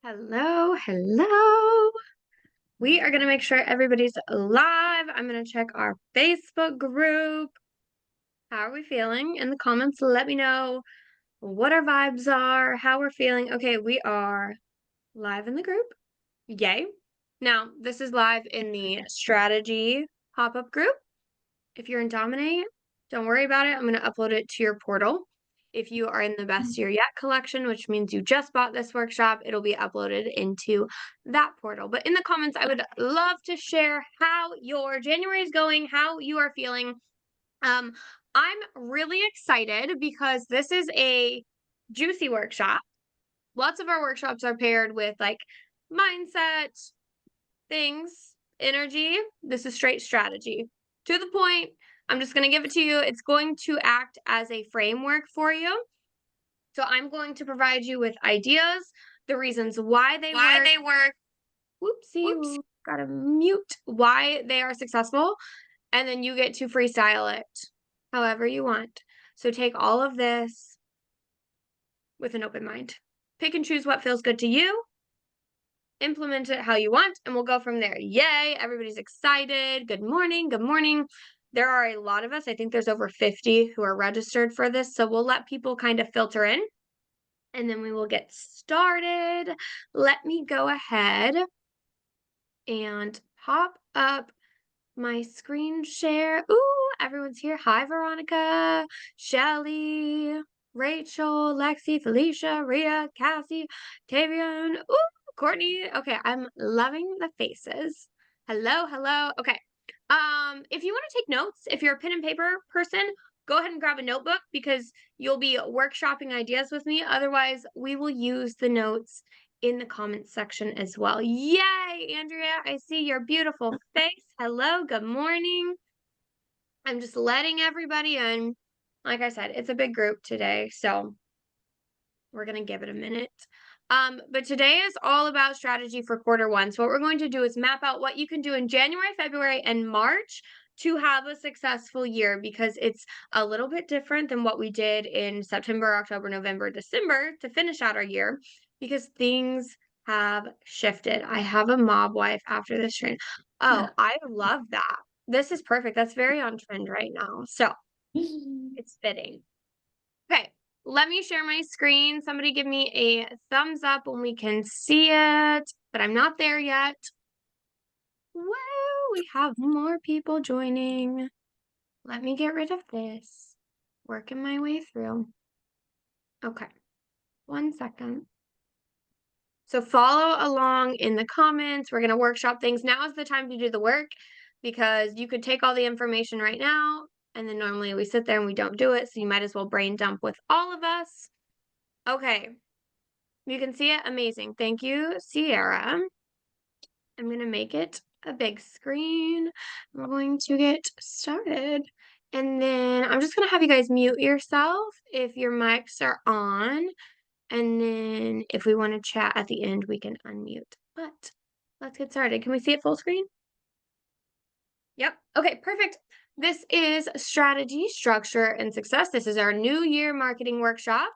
Hello, hello. We are going to make sure everybody's live. I'm going to check our Facebook group. How are we feeling? In the comments, let me know what our vibes are, how we're feeling. Okay, we are live in the group. Yay. Now, this is live in the strategy pop-up group. If you're in Dominate, don't worry about it. I'm going to upload it to your portal. If you are in the Best Year Yet collection, which means you just bought this workshop, it'll be uploaded into that portal. But in the comments, I would love to share how your January is going, how you are feeling. I'm really excited because this is a juicy workshop. Lots of our workshops are paired with like mindset, things, energy. This is straight strategy. To the point, I'm just going to give it to you. It's going to act as a framework for you. So I'm going to provide you with ideas, the reasons why they work. Whoopsie, gotta mute why they are successful. And then you get to freestyle it however you want. So take all of this with an open mind. Pick and choose what feels good to you. Implement it how you want, and we'll go from there. Yay, everybody's excited. Good morning, good morning. There are a lot of us. I think there's over 50 who are registered for this, so we'll let people kind of filter in, and then we will get started. Let me go ahead and pop up my screen share. Ooh, everyone's here. Hi, Veronica, Shelly, Rachel, Lexi, Felicia, Rhea, Cassie, Tavian. Ooh, Courtney. Okay, I'm loving the faces. Hello, hello. Okay. If you want to take notes, if you're a pen and paper person, go ahead and grab a notebook because you'll be workshopping ideas with me. Otherwise, we will use the notes in the comments section as well. Yay, Andrea, I see your beautiful face. Hello, good morning. I'm just letting everybody in. Like I said, it's a big group today, so we're going to give it a minute. But today is all about strategy for quarter one. So what we're going to do is map out what you can do in January, February, and March to have a successful year, because it's a little bit different than what we did in September, October, November, December to finish out our year, because things have shifted. I have a mob wife after this train. Oh, I love that. This is perfect. That's very on trend right now. So it's fitting. Okay, let me share my screen. Somebody give me a thumbs up when we can see it, but I'm not there yet. Woo, we have more people joining. Let me get rid of this. Working my way through. Okay, 1 second. So follow along in the comments. We're going to workshop things. Now is the time to do the work, because you could take all the information right now, and then normally we sit there and we don't do it. So you might as well brain dump with all of us. Okay. You can see it. Amazing. Thank you, Sierra. I'm going to make it a big screen. We're going to get started. And then I'm just going to have you guys mute yourself if your mics are on. And then if we want to chat at the end, we can unmute. But let's get started. Can we see it full screen? Yep. Okay, perfect. This is strategy, structure, and success. This is our new year marketing workshop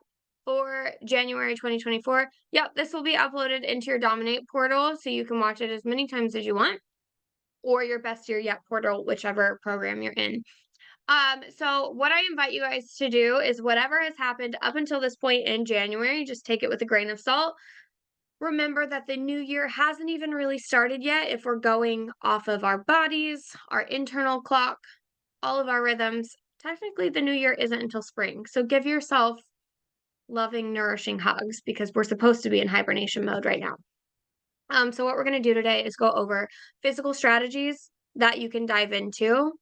for January 2024. Yep, this will be uploaded into your Dominate portal, so you can watch it as many times as you want, or your Best Year Yet portal, whichever program you're in. So what I invite you guys to do is whatever has happened up until this point in January, just take it with a grain of salt. Remember that the new year hasn't even really started yet if we're going off of our bodies, our internal clock, all of our rhythms. Technically, the new year isn't until spring. So give yourself loving, nourishing hugs, because we're supposed to be in hibernation mode right now. So what we're going to do today is go over physical strategies that you can dive into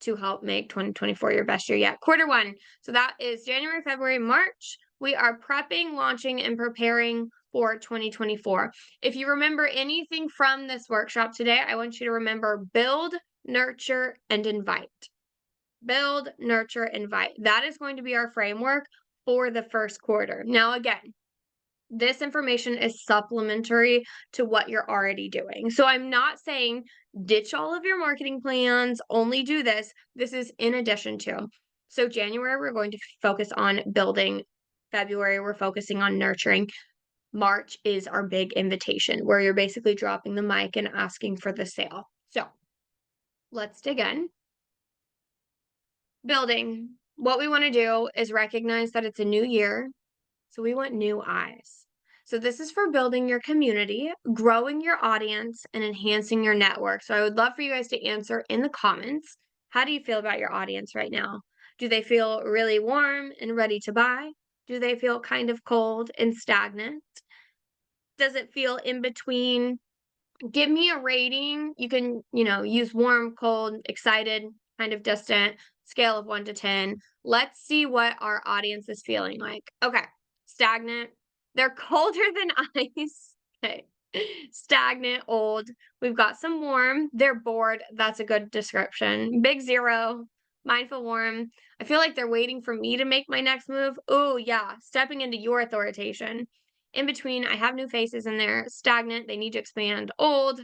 to help make 2024 your best year yet. Quarter one. So that is January, February, March. We are prepping, launching, and preparing for 2024. If you remember anything from this workshop today, I want you to remember build, nurture, and invite. Build, nurture, invite. That is going to be our framework for the first quarter. Now, again, this information is supplementary to what you're already doing. So I'm not saying ditch all of your marketing plans, only do this. This is in addition to. So January, we're going to focus on building. February, we're focusing on nurturing. March is our big invitation where you're basically dropping the mic and asking for the sale. So let's dig in. Building. What we want to do is recognize that it's a new year. So we want new eyes. So this is for building your community, growing your audience, and enhancing your network. So I would love for you guys to answer in the comments. How do you feel about your audience right now? Do they feel really warm and ready to buy? Do they feel kind of cold and stagnant? Does it feel in between? Give me a rating. You can, use warm, cold, excited, kind of distant, scale of 1 to 10. Let's see what our audience is feeling like. Okay, stagnant. They're colder than ice. Okay. Stagnant, old. We've got some warm. They're bored. That's a good description. Big 0. Mindful, warm. I feel like they're waiting for me to make my next move. Oh, yeah. Stepping into your authorization. In between, I have new faces in there. Stagnant, they need to expand. Old,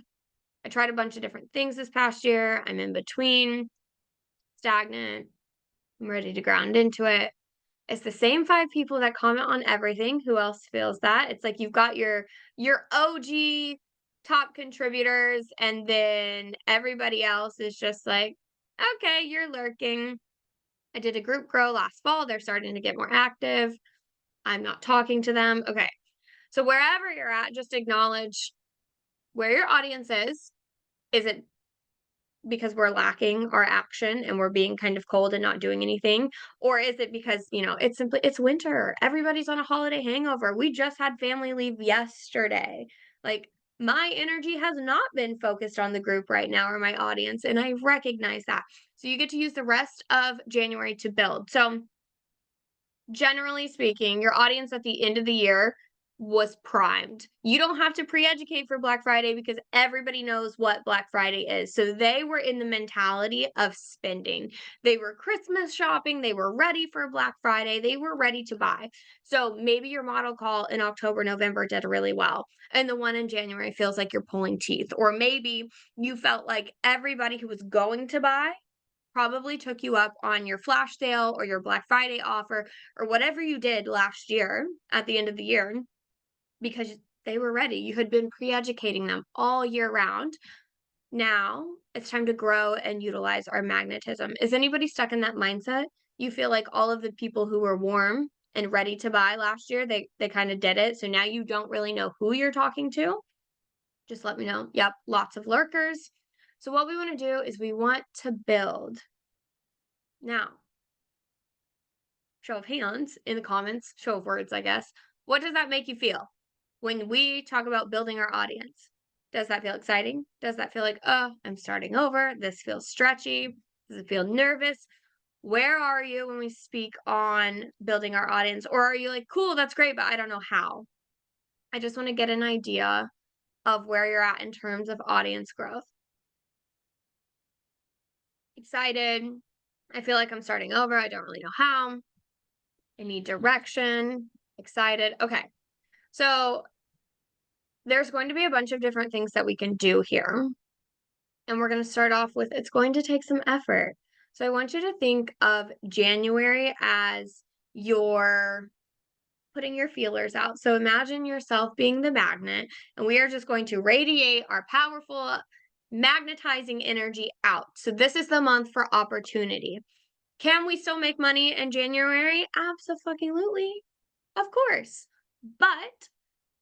I tried a bunch of different things this past year. I'm in between. Stagnant, I'm ready to ground into it. It's the same 5 people that comment on everything. Who else feels that? It's like you've got your OG top contributors, and then everybody else is just like, okay, you're lurking. I did a group grow last fall. They're starting to get more active. I'm not talking to them. Okay. So wherever you're at, just acknowledge where your audience is. Is it because we're lacking our action and we're being kind of cold and not doing anything? Or is it because, it's winter. Everybody's on a holiday hangover. We just had family leave yesterday. Like, my energy has not been focused on the group right now or my audience, and I recognize that. So you get to use the rest of January to build. So generally speaking, your audience at the end of the year was primed. You don't have to pre-educate for Black Friday because everybody knows what Black Friday is. So they were in the mentality of spending. They were Christmas shopping. They were ready for Black Friday. They were ready to buy. So maybe your model call in October, November did really well. And the one in January feels like you're pulling teeth. Or maybe you felt like everybody who was going to buy probably took you up on your flash sale or your Black Friday offer or whatever you did last year at the end of the year because they were ready. You had been pre-educating them all year round. Now it's time to grow and utilize our magnetism. Is anybody stuck in that mindset? You feel like all of the people who were warm and ready to buy last year, they kind of did it. So now you don't really know who you're talking to. Just let me know. Yep, lots of lurkers. So what we want to do is we want to build. Now, show of hands in the comments, show of words, I guess. What does that make you feel when we talk about building our audience? Does that feel exciting? Does that feel like, oh, I'm starting over? This feels stretchy. Does it feel nervous? Where are you when we speak on building our audience? Or are you like, cool, that's great, but I don't know how? I just want to get an idea of where you're at in terms of audience growth. Excited. I feel like I'm starting over. I don't really know how. I need direction. Excited. Okay. So there's going to be a bunch of different things that we can do here. And we're going to start off with it's going to take some effort. So I want you to think of January as your putting your feelers out. So imagine yourself being the magnet, and we are just going to radiate our powerful magnetizing energy out. So this is the month for opportunity. Can we still make money in January? Absolutely. Of course. But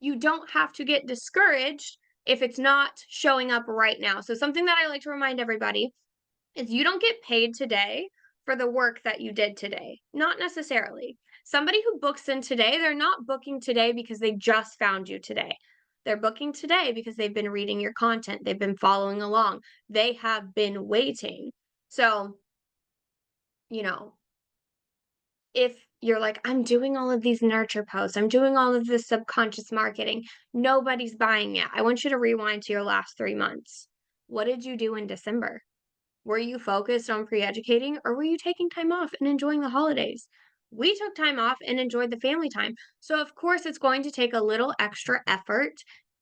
you don't have to get discouraged if it's not showing up right now. So something that I like to remind everybody is you don't get paid today for the work that you did today. Not necessarily. Somebody who books in today, they're not booking today because they just found you today. They're booking today because they've been reading your content. They've been following along. They have been waiting. So, you know, if you're like, I'm doing all of these nurture posts, I'm doing all of this subconscious marketing, nobody's buying it. I want you to rewind to your last 3 months. What did you do in December? Were you focused on pre-educating or were you taking time off and enjoying the holidays? We took time off and enjoyed the family time. So of course it's going to take a little extra effort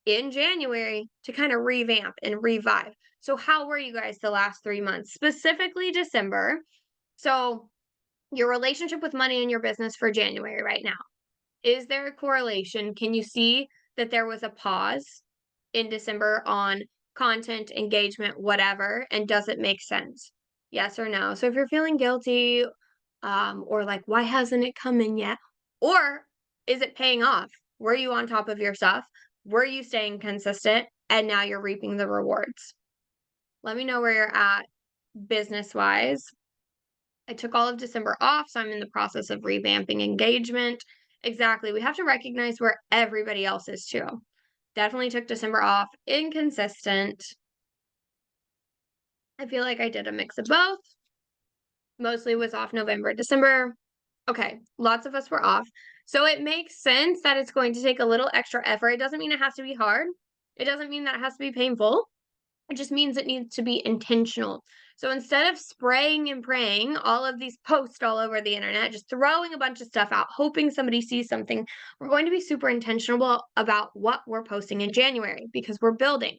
in January to kind of revamp and revive. So how were you guys the last 3 months, specifically December? So your relationship with money in your business for January right now. Is there a correlation? Can you see that there was a pause in December on content, engagement, whatever, and does it make sense? Yes or no? So if you're feeling guilty, or like, why hasn't it come in yet? Or is it paying off? Were you on top of your stuff? Were you staying consistent? And now you're reaping the rewards. Let me know where you're at business wise. I took all of December off, so I'm in the process of revamping engagement. Exactly. We have to recognize where everybody else is too. Definitely took December off. Inconsistent. I feel like I did a mix of both. Mostly was off November, December. Okay, lots of us were off. So it makes sense that it's going to take a little extra effort. It doesn't mean it has to be hard. It doesn't mean that it has to be painful. It just means it needs to be intentional. So instead of spraying and praying all of these posts all over the internet, just throwing a bunch of stuff out, hoping somebody sees something, we're going to be super intentional about what we're posting in January because we're building.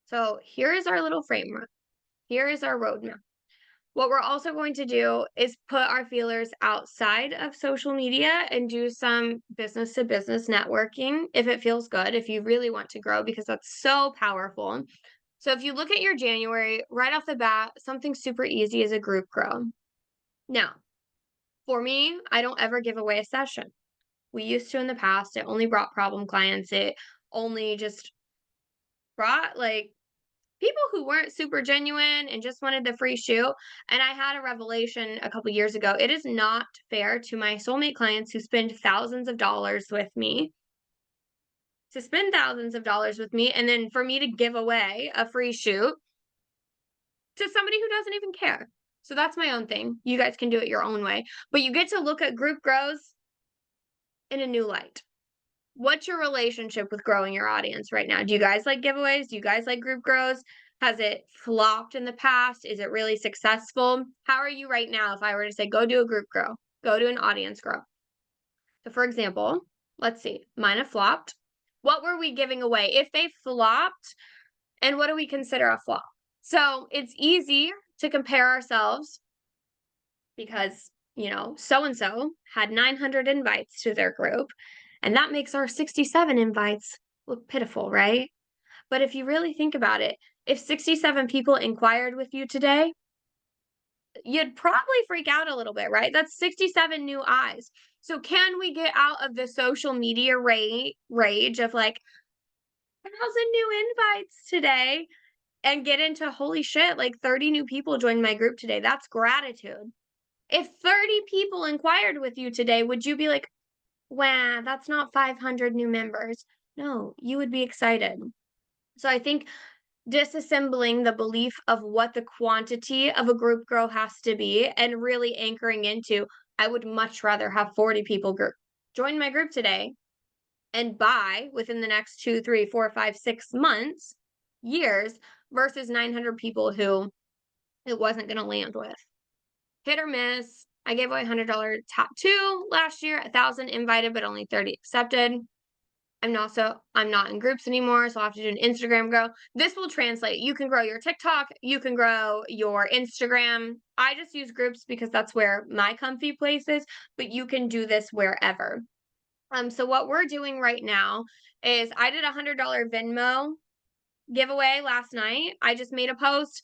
So here is our little framework. Here is our roadmap. What we're also going to do is put our feelers outside of social media and do some business to business networking if it feels good, if you really want to grow, because that's so powerful. So if you look at your January, right off the bat, something super easy is a group grow. Now, for me, I don't ever give away a session. We used to in the past. It only brought problem clients. It only just brought like people who weren't super genuine and just wanted the free shoe. And I had a revelation a couple years ago. It is not fair to my soulmate clients who spend thousands of dollars with me to spend thousands of dollars with me and then for me to give away a free shoot to somebody who doesn't even care. So that's my own thing. You guys can do it your own way, but you get to look at group grows in a new light. What's your relationship with growing your audience right now? Do you guys like giveaways? Do you guys like group grows? Has it flopped in the past? Is it really successful? How are you right now if I were to say, go do a group grow, go do an audience grow? So, for example, let's see, mine have flopped. What were we giving away? If they flopped, and what do we consider a flop? So, it's easy to compare ourselves because, so and so had 900 invites to their group, and that makes our 67 invites look pitiful, right? But if you really think about it, if 67 people inquired with you today, you'd probably freak out a little bit, right? That's 67 new eyes. So can we get out of the social media rage of like 1,000 new invites today and get into holy shit, like 30 new people joined my group today. That's gratitude. If 30 people inquired with you today, would you be like, wow, that's not 500 new members? No, you would be excited. So I think disassembling the belief of what the quantity of a group grow has to be and really anchoring into, I would much rather have 40 people join my group today and buy within the next 2, 3, 4, 5, 6 months, years, versus 900 people who it wasn't going to land with. Hit or miss. I gave away $100 tattoo last year, 1,000 invited, but only 30 accepted. I'm not in groups anymore, so I'll have to do an Instagram grow. This will translate. You can grow your TikTok, you can grow your Instagram. I just use groups because that's where my comfy place is, but you can do this wherever. So what we're doing right now is I did a $100 Venmo giveaway last night. I just made a post.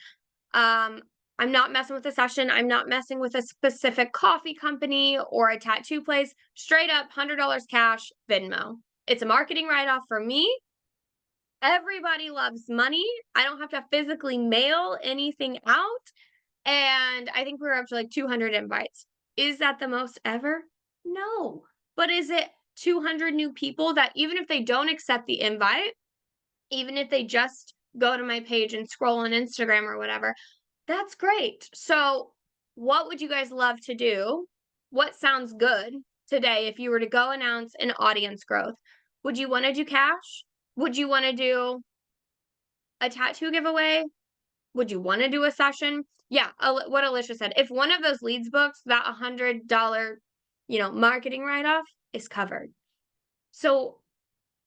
I'm not messing with a session. I'm not messing with a specific coffee company or a tattoo place. Straight up $100 cash Venmo. It's a marketing write-off for me. Everybody loves money. I don't have to physically mail anything out. And I think we're up to like 200 invites. Is that the most ever? No. But is it 200 new people that even if they don't accept the invite, even if they just go to my page and scroll on Instagram or whatever, that's great. So, what would you guys love to do? What sounds good today if you were to go announce an audience growth? Would you want to do cash? Would you want to do a tattoo giveaway? Would you want to do a session? Yeah, what Alicia said. If one of those leads books, that $100, marketing write-off is covered. So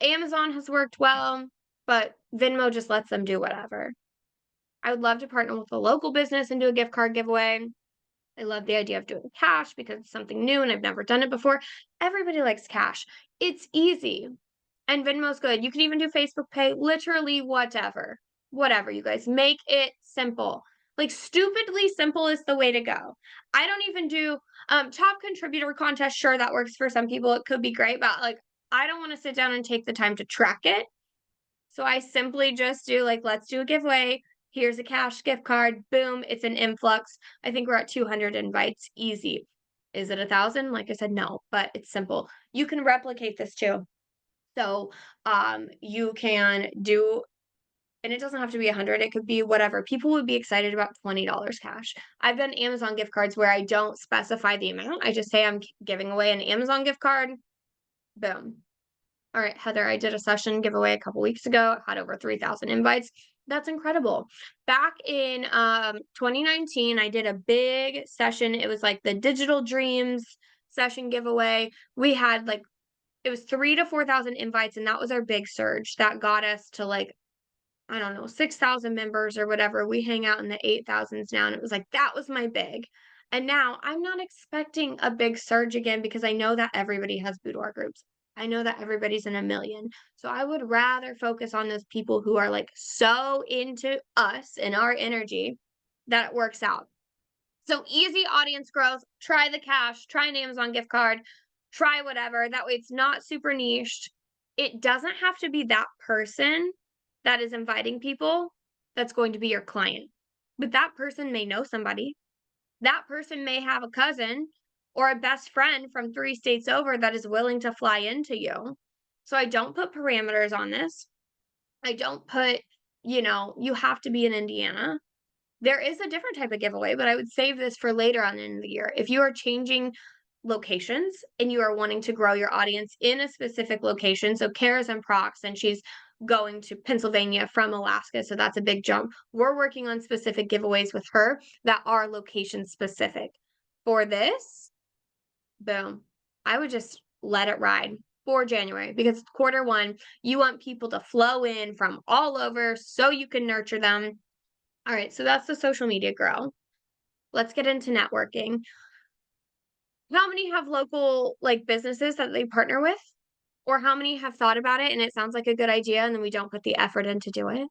Amazon has worked well, but Venmo just lets them do whatever. I would love to partner with a local business and do a gift card giveaway. I love the idea of doing cash because it's something new and I've never done it before. Everybody likes cash. It's easy. And Venmo's good. You can even do Facebook Pay, literally whatever. Whatever, you guys. Make it simple. Like stupidly simple is the way to go. I don't even do top contributor contest. Sure, that works for some people. It could be great, but like I don't want to sit down and take the time to track it. So I simply just do like, let's do a giveaway. Here's a cash gift card. Boom, it's an influx. I think we're at 200 invites. Easy. Is it 1,000? Like I said, no, but it's simple. You can replicate this too. So you can do, and it doesn't have to be 100, it could be whatever. People would be excited about $20 cash. I've done Amazon gift cards where I don't specify the amount. I just say I'm giving away an Amazon gift card. Boom. All right, Heather, I did a session giveaway a couple weeks ago, had over 3,000 invites. That's incredible. Back in 2019, I did a big session. It was like the Digital Dreams session giveaway. We had like, it was 3,000 to 4,000 invites, and that was our big surge. That got us to like, I don't know, 6,000 members or whatever. We hang out in the 8,000s now, and it was like, that was my big. And now I'm not expecting a big surge again because I know that everybody has boudoir groups. I know that everybody's in a million. So I would rather focus on those people who are like so into us and our energy that it works out. So easy audience growth, try the cash, try an Amazon gift card, try whatever. That way it's not super niched. It doesn't have to be that person that is inviting people that's going to be your client. But that person may know somebody. That person may have a cousin or a best friend from 3 states over that is willing to fly into you. So I don't put parameters on this. I don't put, you have to be in Indiana. There is a different type of giveaway, but I would save this for later on in the year. If you are changing locations and you are wanting to grow your audience in a specific location, so Kara's in Prox and she's going to Pennsylvania from Alaska, so that's a big jump. We're working on specific giveaways with her that are location specific. For this, boom, I would just let it ride for January because Q1, you want people to flow in from all over so you can nurture them. All right, so that's the social media girl. Let's get into networking. How many have local like businesses that they partner with? Or how many have thought about it and it sounds like a good idea and then we don't put the effort in to do it?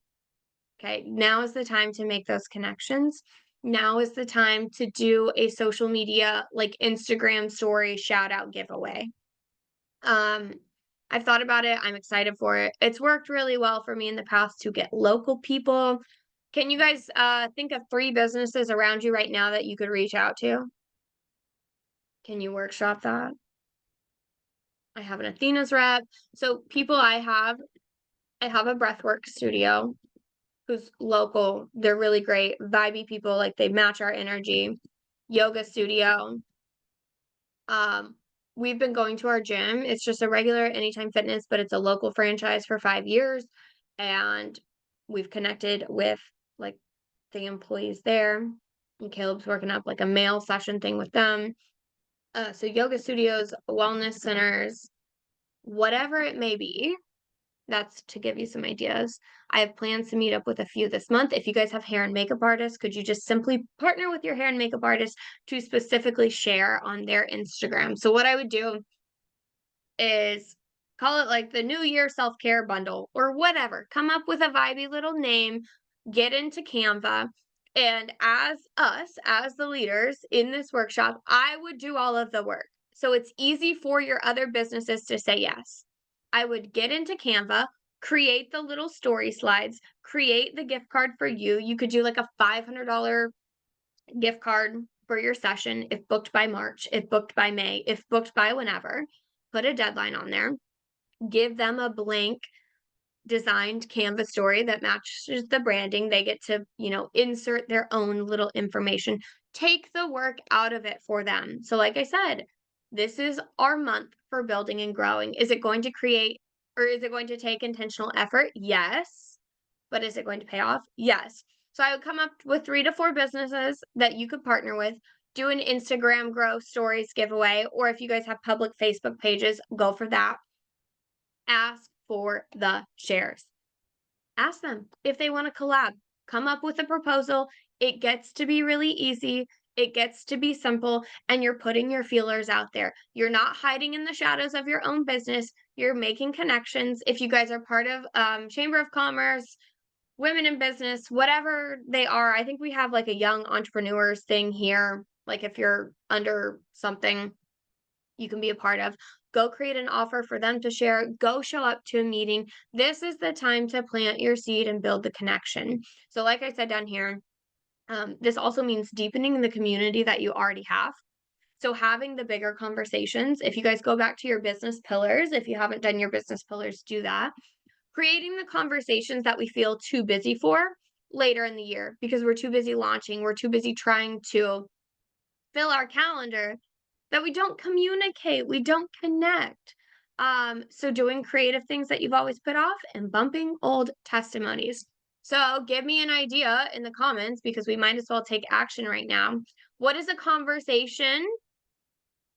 Okay, now is the time to make those connections. Now is the time to do a social media like Instagram story shout out giveaway. I've thought about it. I'm excited for it. It's worked really well for me in the past to get local people. Can you guys think of 3 businesses around you right now that you could reach out to? Can you workshop that? I have an Athena's rep. So people I have a breathwork studio who's local. They're really great, vibey people, like they match our energy. Yoga studio. We've been going to our gym. It's just a regular Anytime Fitness, but it's a local franchise for 5 years. And we've connected with like the employees there. And Caleb's working up like a male session thing with them. So yoga studios, wellness centers, whatever it may be. That's to give you some ideas. I have plans to meet up with a few this month. If you guys have hair and makeup artists, could you just simply partner with your hair and makeup artist to specifically share on their Instagram? So what I would do is call it like the New Year self-care bundle or whatever. Come up with a vibey little name, get into Canva. And as us, as the leaders in this workshop, I would do all of the work. So it's easy for your other businesses to say yes. I would get into Canva, create the little story slides, create the gift card for you. You could do like a $500 gift card for your session if booked by March, if booked by May, if booked by whenever. Put a deadline on there. Give them a blank designed Canva story that matches the branding. They get to, insert their own little information. Take the work out of it for them. So like I said, this is our month for building and growing. Is it going to create or is it going to take intentional effort? Yes. But is it going to pay off? Yes. So I would come up with 3 to 4 businesses that you could partner with, do an Instagram grow stories giveaway, or if you guys have public Facebook pages, go for that. Ask for the shares. Ask them if they want to collab. Come up with a proposal. It gets to be really easy. It gets to be simple, and you're putting your feelers out there. You're not hiding in the shadows of your own business. You're making connections. If you guys are part of Chamber of Commerce, Women in Business, whatever they are, I think we have like a young entrepreneurs thing here. Like if you're under something you can be a part of, go create an offer for them to share. Go show up to a meeting. This is the time to plant your seed and build the connection. So, like I said down here, this also means deepening the community that you already have. So having the bigger conversations, if you guys go back to your business pillars, if you haven't done your business pillars, do that. Creating the conversations that we feel too busy for later in the year because we're too busy launching, we're too busy trying to fill our calendar that we don't communicate, we don't connect. So doing creative things that you've always put off and bumping old testimonies. So give me an idea in the comments because we might as well take action right now. What is a conversation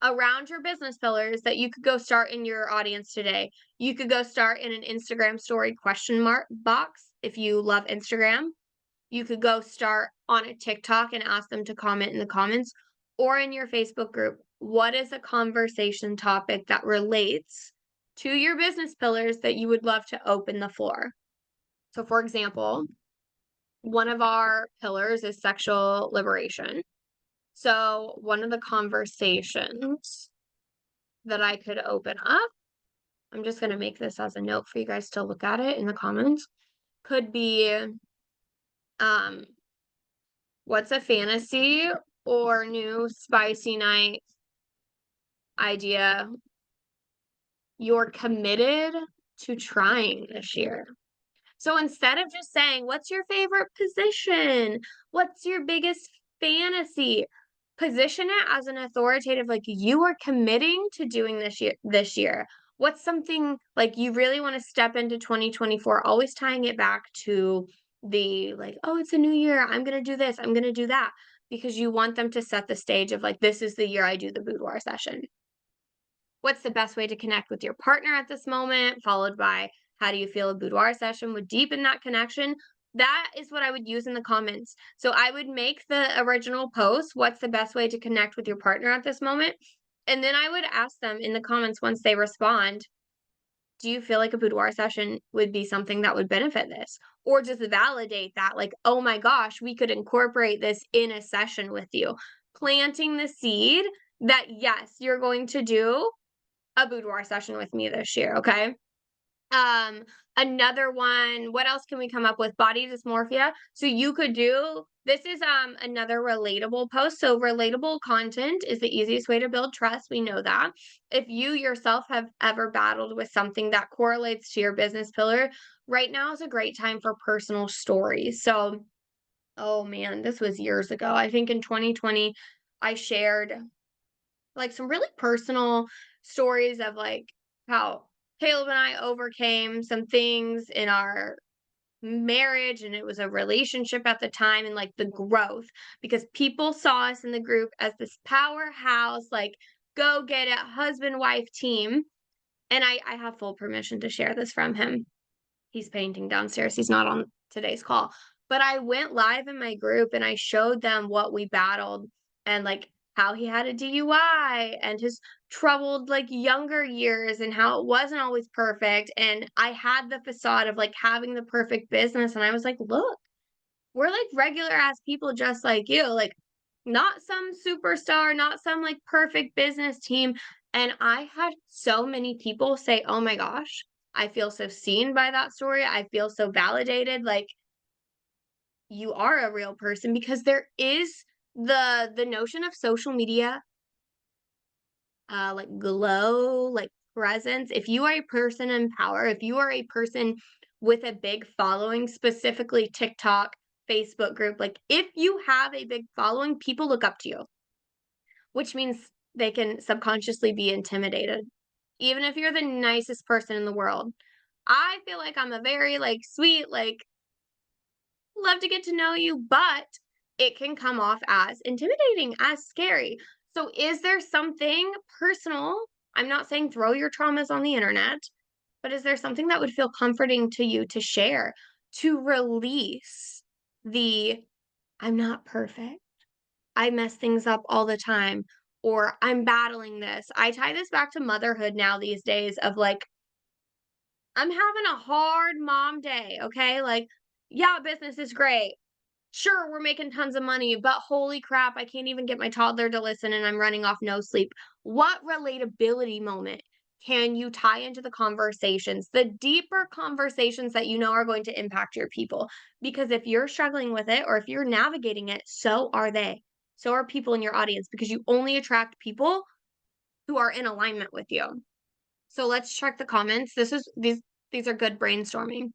around your business pillars that you could go start in your audience today? You could go start in an Instagram story question mark box if you love Instagram. You could go start on a TikTok and ask them to comment in the comments or in your Facebook group. What is a conversation topic that relates to your business pillars that you would love to open the floor? So, for example, one of our pillars is sexual liberation. So, one of the conversations that I could open up, I'm just going to make this as a note for you guys to look at it in the comments, could be um, what's a fantasy or new spicy night idea you're committed to trying this year? So instead of just saying, what's your favorite position? What's your biggest fantasy? Position it as an authoritative, like you are committing to doing this year. What's something like you really want to step into 2024, always tying it back to the like, oh, it's a new year. I'm gonna do this, I'm gonna do that. Because you want them to set the stage of like, this is the year I do the boudoir session. What's the best way to connect with your partner at this moment? Followed by how do you feel a boudoir session would deepen that connection? That is what I would use in the comments. So I would make the original post, what's the best way to connect with your partner at this moment? And then I would ask them in the comments once they respond, do you feel like a boudoir session would be something that would benefit this? Or just validate that, like, oh my gosh, we could incorporate this in a session with you. Planting the seed that, yes, you're going to do a boudoir session with me this year, okay? Um, Another one, what else can we come up with? Body dysmorphia. So you could do this is another relatable post. So relatable content is the easiest way to build trust. We know that. If you yourself have ever battled with something that correlates to your business pillar, right now is a great time for personal stories. So, oh man, this was years ago. I think in 2020 I shared like some really personal stories of like how Caleb and I overcame some things in our marriage and it was a relationship at the time and like the growth because people saw us in the group as this powerhouse, like go get it husband wife team. And I have full permission to share this from him. He's painting downstairs. He's not on today's call. But I went live in my group and I showed them what we battled and like how he had a DUI and his troubled like younger years and how it wasn't always perfect. And I had the facade of like having the perfect business. And I was like, look, we're like regular ass people just like you, like not some superstar, not some like perfect business team. And I had so many people say, oh my gosh, I feel so seen by that story. I feel so validated. Like you are a real person because there is the notion of social media, like glow, like presence. If you are a person in power, if you are a person with a big following, specifically TikTok, Facebook group, like if you have a big following, people look up to you, which means they can subconsciously be intimidated, even if you're the nicest person in the world. I feel like I'm a very like sweet, like love to get to know you, but it can come off as intimidating, as scary. So, is there something personal? I'm not saying throw your traumas on the internet, but is there something that would feel comforting to you to share, to release the I'm not perfect? I mess things up all the time, or I'm battling this. I tie this back to motherhood now these days of like, I'm having a hard mom day, okay? Like, yeah, business is great. Sure, we're making tons of money, but holy crap, I can't even get my toddler to listen and I'm running off no sleep. What relatability moment can you tie into the conversations, the deeper conversations that you know are going to impact your people? Because if you're struggling with it or if you're navigating it, so are they. So are people in your audience because you only attract people who are in alignment with you. So let's check the comments. These are good brainstorming.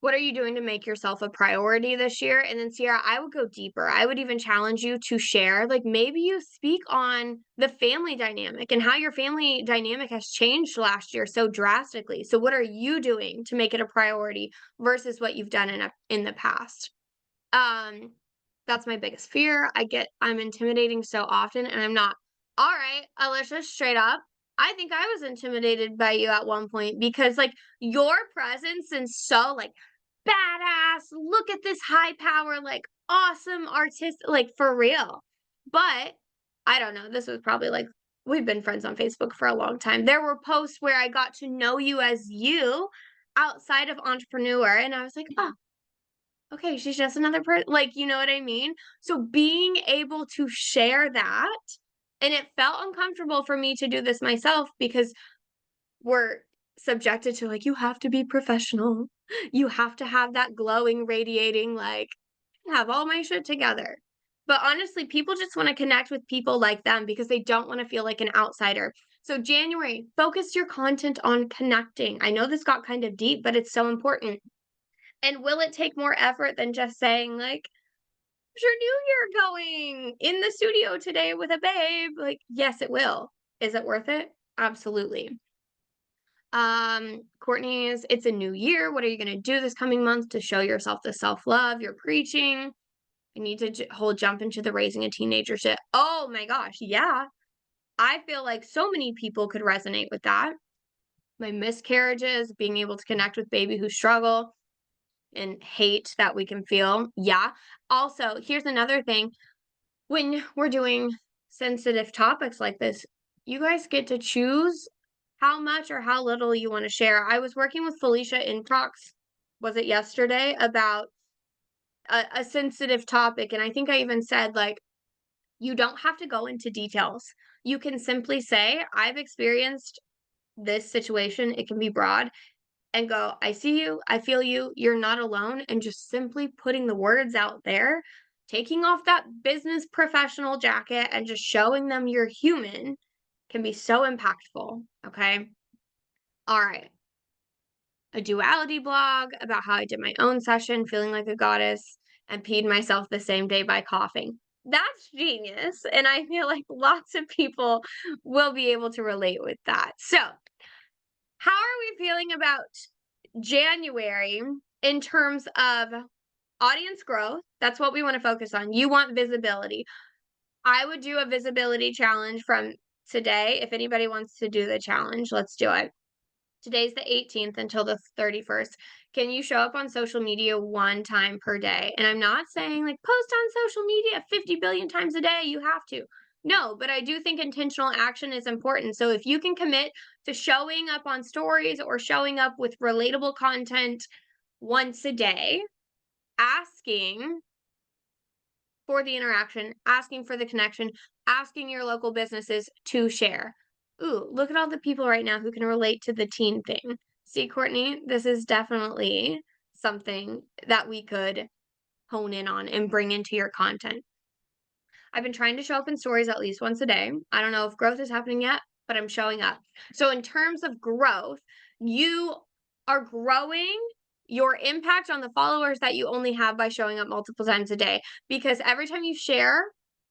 What are you doing to make yourself a priority this year? And then Sierra, I would go deeper. I would even challenge you to share, like maybe you speak on the family dynamic and how your family dynamic has changed last year so drastically. So what are you doing to make it a priority versus what you've done in the past? Um, that's my biggest fear. I'm intimidating so often and I'm not. All right, Alicia, straight up. I think I was intimidated by you at one point because like your presence and so like badass, look at this high power, like awesome artist, like for real. But I don't know. This was probably like we've been friends on Facebook for a long time. There were posts where I got to know you as you outside of entrepreneur, and I was like, oh, okay, she's just another person. Like, you know what I mean? So being able to share that, and it felt uncomfortable for me to do this myself because we're subjected to like, you have to be professional. You have to have that glowing, radiating, like, have all my shit together. But honestly, people just want to connect with people like them because they don't want to feel like an outsider. So, January, focus your content on connecting. I know this got kind of deep, but it's so important. And will it take more effort than just saying, like, "How's your new year going in the studio today with a babe?" Like, yes, it will. Is it worth it? Absolutely. Courtney's, it's a new year. What are you going to do this coming month to show yourself the self love you're preaching? I need to whole jump into the raising a teenager shit. Oh my gosh. Yeah. I feel like so many people could resonate with that. My miscarriages, being able to connect with baby who struggle and hate that we can feel. Yeah. Also, here's another thing. When we're doing sensitive topics like this, you guys get to choose how much or how little you want to share. I was working with Felicia in talks, was it yesterday, about a sensitive topic. And I think I even said, like, you don't have to go into details. You can simply say, I've experienced this situation. It can be broad and go, I see you, I feel you, you're not alone. And just simply putting the words out there, taking off that business professional jacket and just showing them you're human can be so impactful. Okay. All right. A duality blog about how I did my own session, feeling like a goddess, and peed myself the same day by coughing. That's genius. And I feel like lots of people will be able to relate with that. So, how are we feeling about January in terms of audience growth? That's what we want to focus on. You want visibility. I would do a visibility challenge from today. If anybody wants to do the challenge, let's do it. Today's the 18th until the 31st. Can you show up on social media one time per day? And I'm not saying like post on social media 50 billion times a day. You have to. No, but I do think intentional action is important. So if you can commit to showing up on stories or showing up with relatable content once a day, asking for the interaction, asking for the connection, asking your local businesses to share. Ooh, look at all the people right now who can relate to the teen thing. See, Courtney, this is definitely something that we could hone in on and bring into your content. I've been trying to show up in stories at least once a day. I don't know if growth is happening yet, but I'm showing up. So, in terms of growth, you are growing your impact on the followers that you only have by showing up multiple times a day. Because every time you share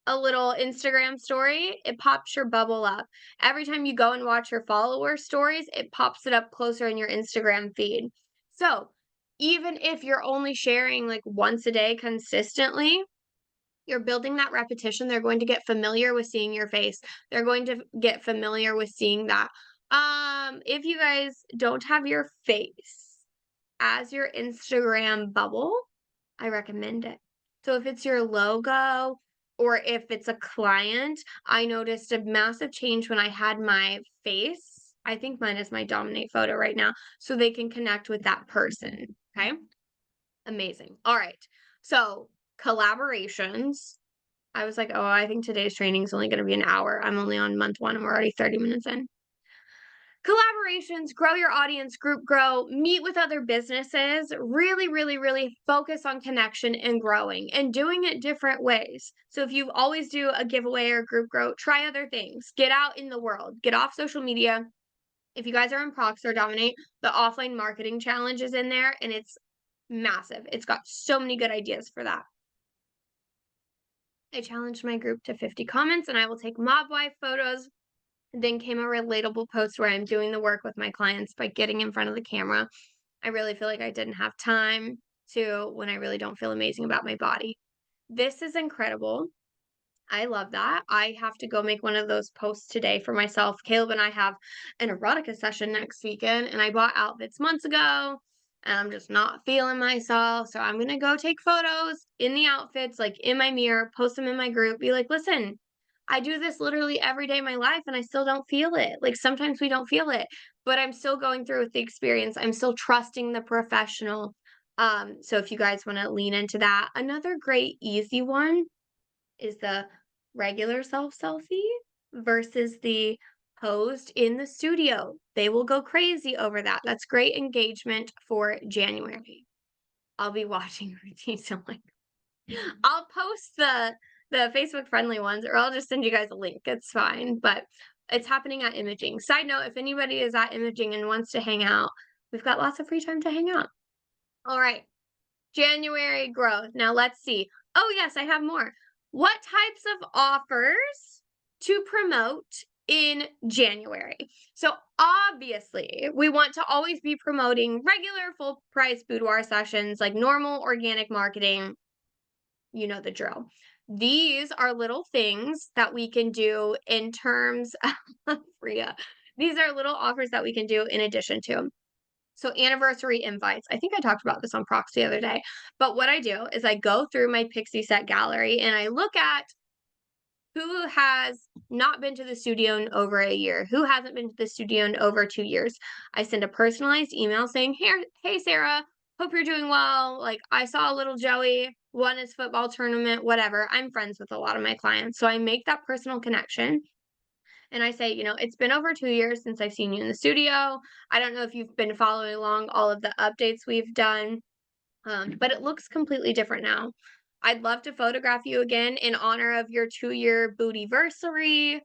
a little Instagram story, it pops your bubble up. Every time you go and watch your follower stories, it pops it up closer in your Instagram feed. So, even if you're only sharing like once a day consistently, you're building that repetition. They're going to get familiar with seeing your face. They're going to get familiar with seeing that. If you guys don't have your face as your Instagram bubble, I recommend it. So if it's your logo, or if it's a client, I noticed a massive change when I had my face. I think mine is my dominate photo right now, so they can connect with that person. Okay. Amazing. All right. So collaborations. I was like, oh, I think today's training is only going to be an hour. I'm only on month one and we're already 30 minutes in. Collaborations, grow your audience, group grow, meet with other businesses, really, really, really focus on connection and growing and doing it different ways. So if you always do a giveaway or group grow, try other things. Get out in the world, get off social media. If you guys are in Prox or Dominate, the offline marketing challenge is in there and it's massive. It's got so many good ideas for that. I challenged my group to 50 comments and I will take mob wife photos. Then came a relatable post where I'm doing the work with my clients by getting in front of the camera. I really feel like I didn't have time to when I really don't feel amazing about my body. This is incredible. I love that. I have to go make one of those posts today for myself. Caleb and I have an erotica session next weekend, and I bought outfits months ago, and I'm just not feeling myself. So I'm going to go take photos in the outfits, like in my mirror, post them in my group, be like, listen, I do this literally every day of my life, and I still don't feel it. Like sometimes we don't feel it, but I'm still going through with the experience. I'm still trusting the professional. So if you guys want to lean into that, another great, easy one is the regular self selfie versus the posed in the studio. They will go crazy over that. That's great engagement for January. I'll be watching routines. I'm like, I'll post the Facebook friendly ones, or I'll just send you guys a link. It's fine, but it's happening at Imaging. Side note: if anybody is at Imaging and wants to hang out, we've got lots of free time to hang out. All right, January growth. Now let's see. Oh yes, I have more. What types of offers to promote in January? So obviously, we want to always be promoting regular full price boudoir sessions like normal organic marketing. You know the drill. These are little things that we can do in terms of Rhea. These are little offers that we can do in addition to. So anniversary invites. I think I talked about this on Prox the other day. But what I do is I go through my Pixie Set gallery and I look at who has not been to the studio in over a year, who hasn't been to the studio in over 2 years. I send a personalized email saying, hey Sarah, hope you're doing well. Like I saw little Joey won his football tournament, whatever. I'm friends with a lot of my clients. So I make that personal connection. And I say, it's been over 2 years since I've seen you in the studio. I don't know if you've been following along all of the updates we've done, but it looks completely different now. I'd love to photograph you again in honor of your 2-year bootyversary.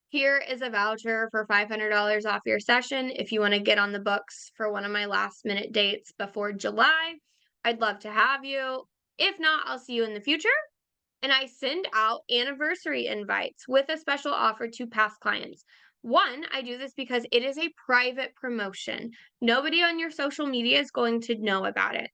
Here is a voucher for $500 off your session if you want to get on the books for one of my last minute dates before July. I'd love to have you. If not, I'll see you in the future. And I send out anniversary invites with a special offer to past clients. One, I do this because it is a private promotion. Nobody on your social media is going to know about it.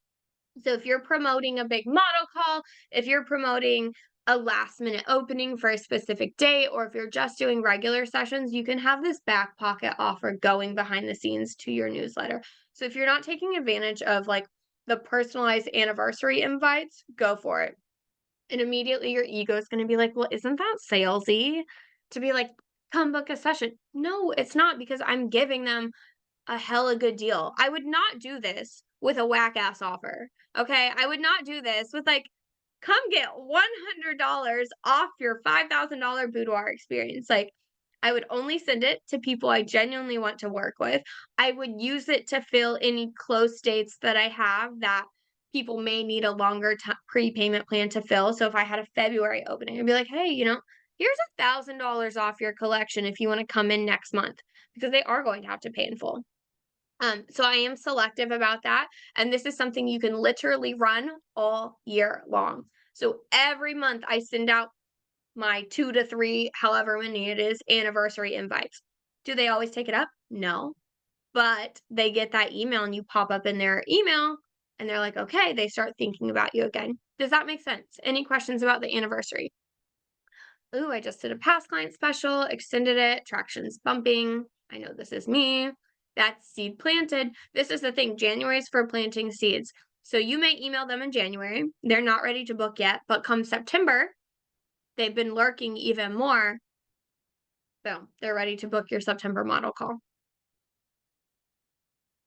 So if you're promoting a big model call, if you're promoting a last minute opening for a specific day, or if you're just doing regular sessions, you can have this back pocket offer going behind the scenes to your newsletter. So if you're not taking advantage of like the personalized anniversary invites, go for it. And immediately your ego is going to be like, well, isn't that salesy to be like, come book a session? No, it's not, because I'm giving them a hella good deal. I would not do this with a whack ass offer. Okay. I would not do this with like, come get $100 off your $5,000 boudoir experience. Like, I would only send it to people I genuinely want to work with. I would use it to fill any close dates that I have that people may need a longer prepayment plan to fill. So if I had a February opening, I'd be like, hey, here's $1,000 off your collection if you want to come in next month, because they are going to have to pay in full. So I am selective about that. And this is something you can literally run all year long. So every month I send out my 2 to 3, however many it is, anniversary invites. Do they always take it up? No. But they get that email and you pop up in their email and they're like, okay, they start thinking about you again. Does that make sense? Any questions about the anniversary? Ooh, I just did a past client special, extended it, traction's bumping. I know this is me. That's seed planted. This is the thing. January is for planting seeds. So you may email them in January. They're not ready to book yet, but come September, they've been lurking even more. So they're ready to book your September model call.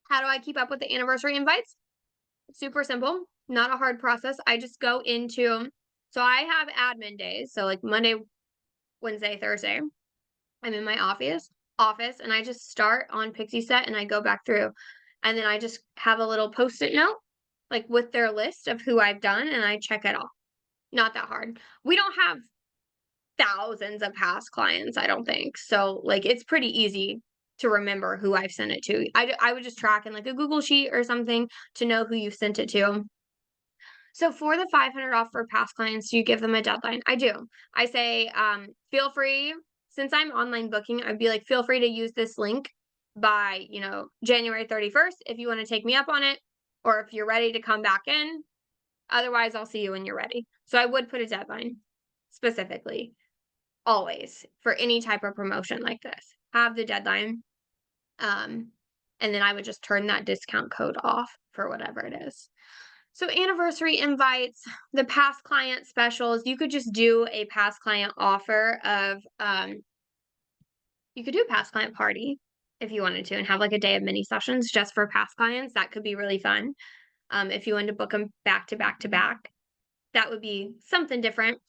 How do I keep up with the anniversary invites? Super simple, not a hard process. I just go into, so I have admin days. So like Monday, Wednesday, Thursday, I'm in my office and I just start on Pixieset and I go back through. And then I just have a little post-it note, like with their list of who I've done, and I check it off. Not that hard. We don't have thousands of past clients, I don't think. So like it's pretty easy to remember who I've sent it to. I would just track in like a Google sheet or something to know who you've sent it to. So for the 500 off for past clients, do you give them a deadline? I do. I say, feel free, since I'm online booking, I'd be like, feel free to use this link by, January 31st if you want to take me up on it, or if you're ready to come back in. Otherwise, I'll see you when you're ready. So I would put a deadline specifically, always, for any type of promotion like this. Have the deadline. And then I would just turn that discount code off for whatever it is. So anniversary invites, the past client specials, you could just do a past client offer of, you could do a past client party if you wanted to and have like a day of mini sessions just for past clients. That could be really fun. If you wanted to book them back to back to back, that would be something different.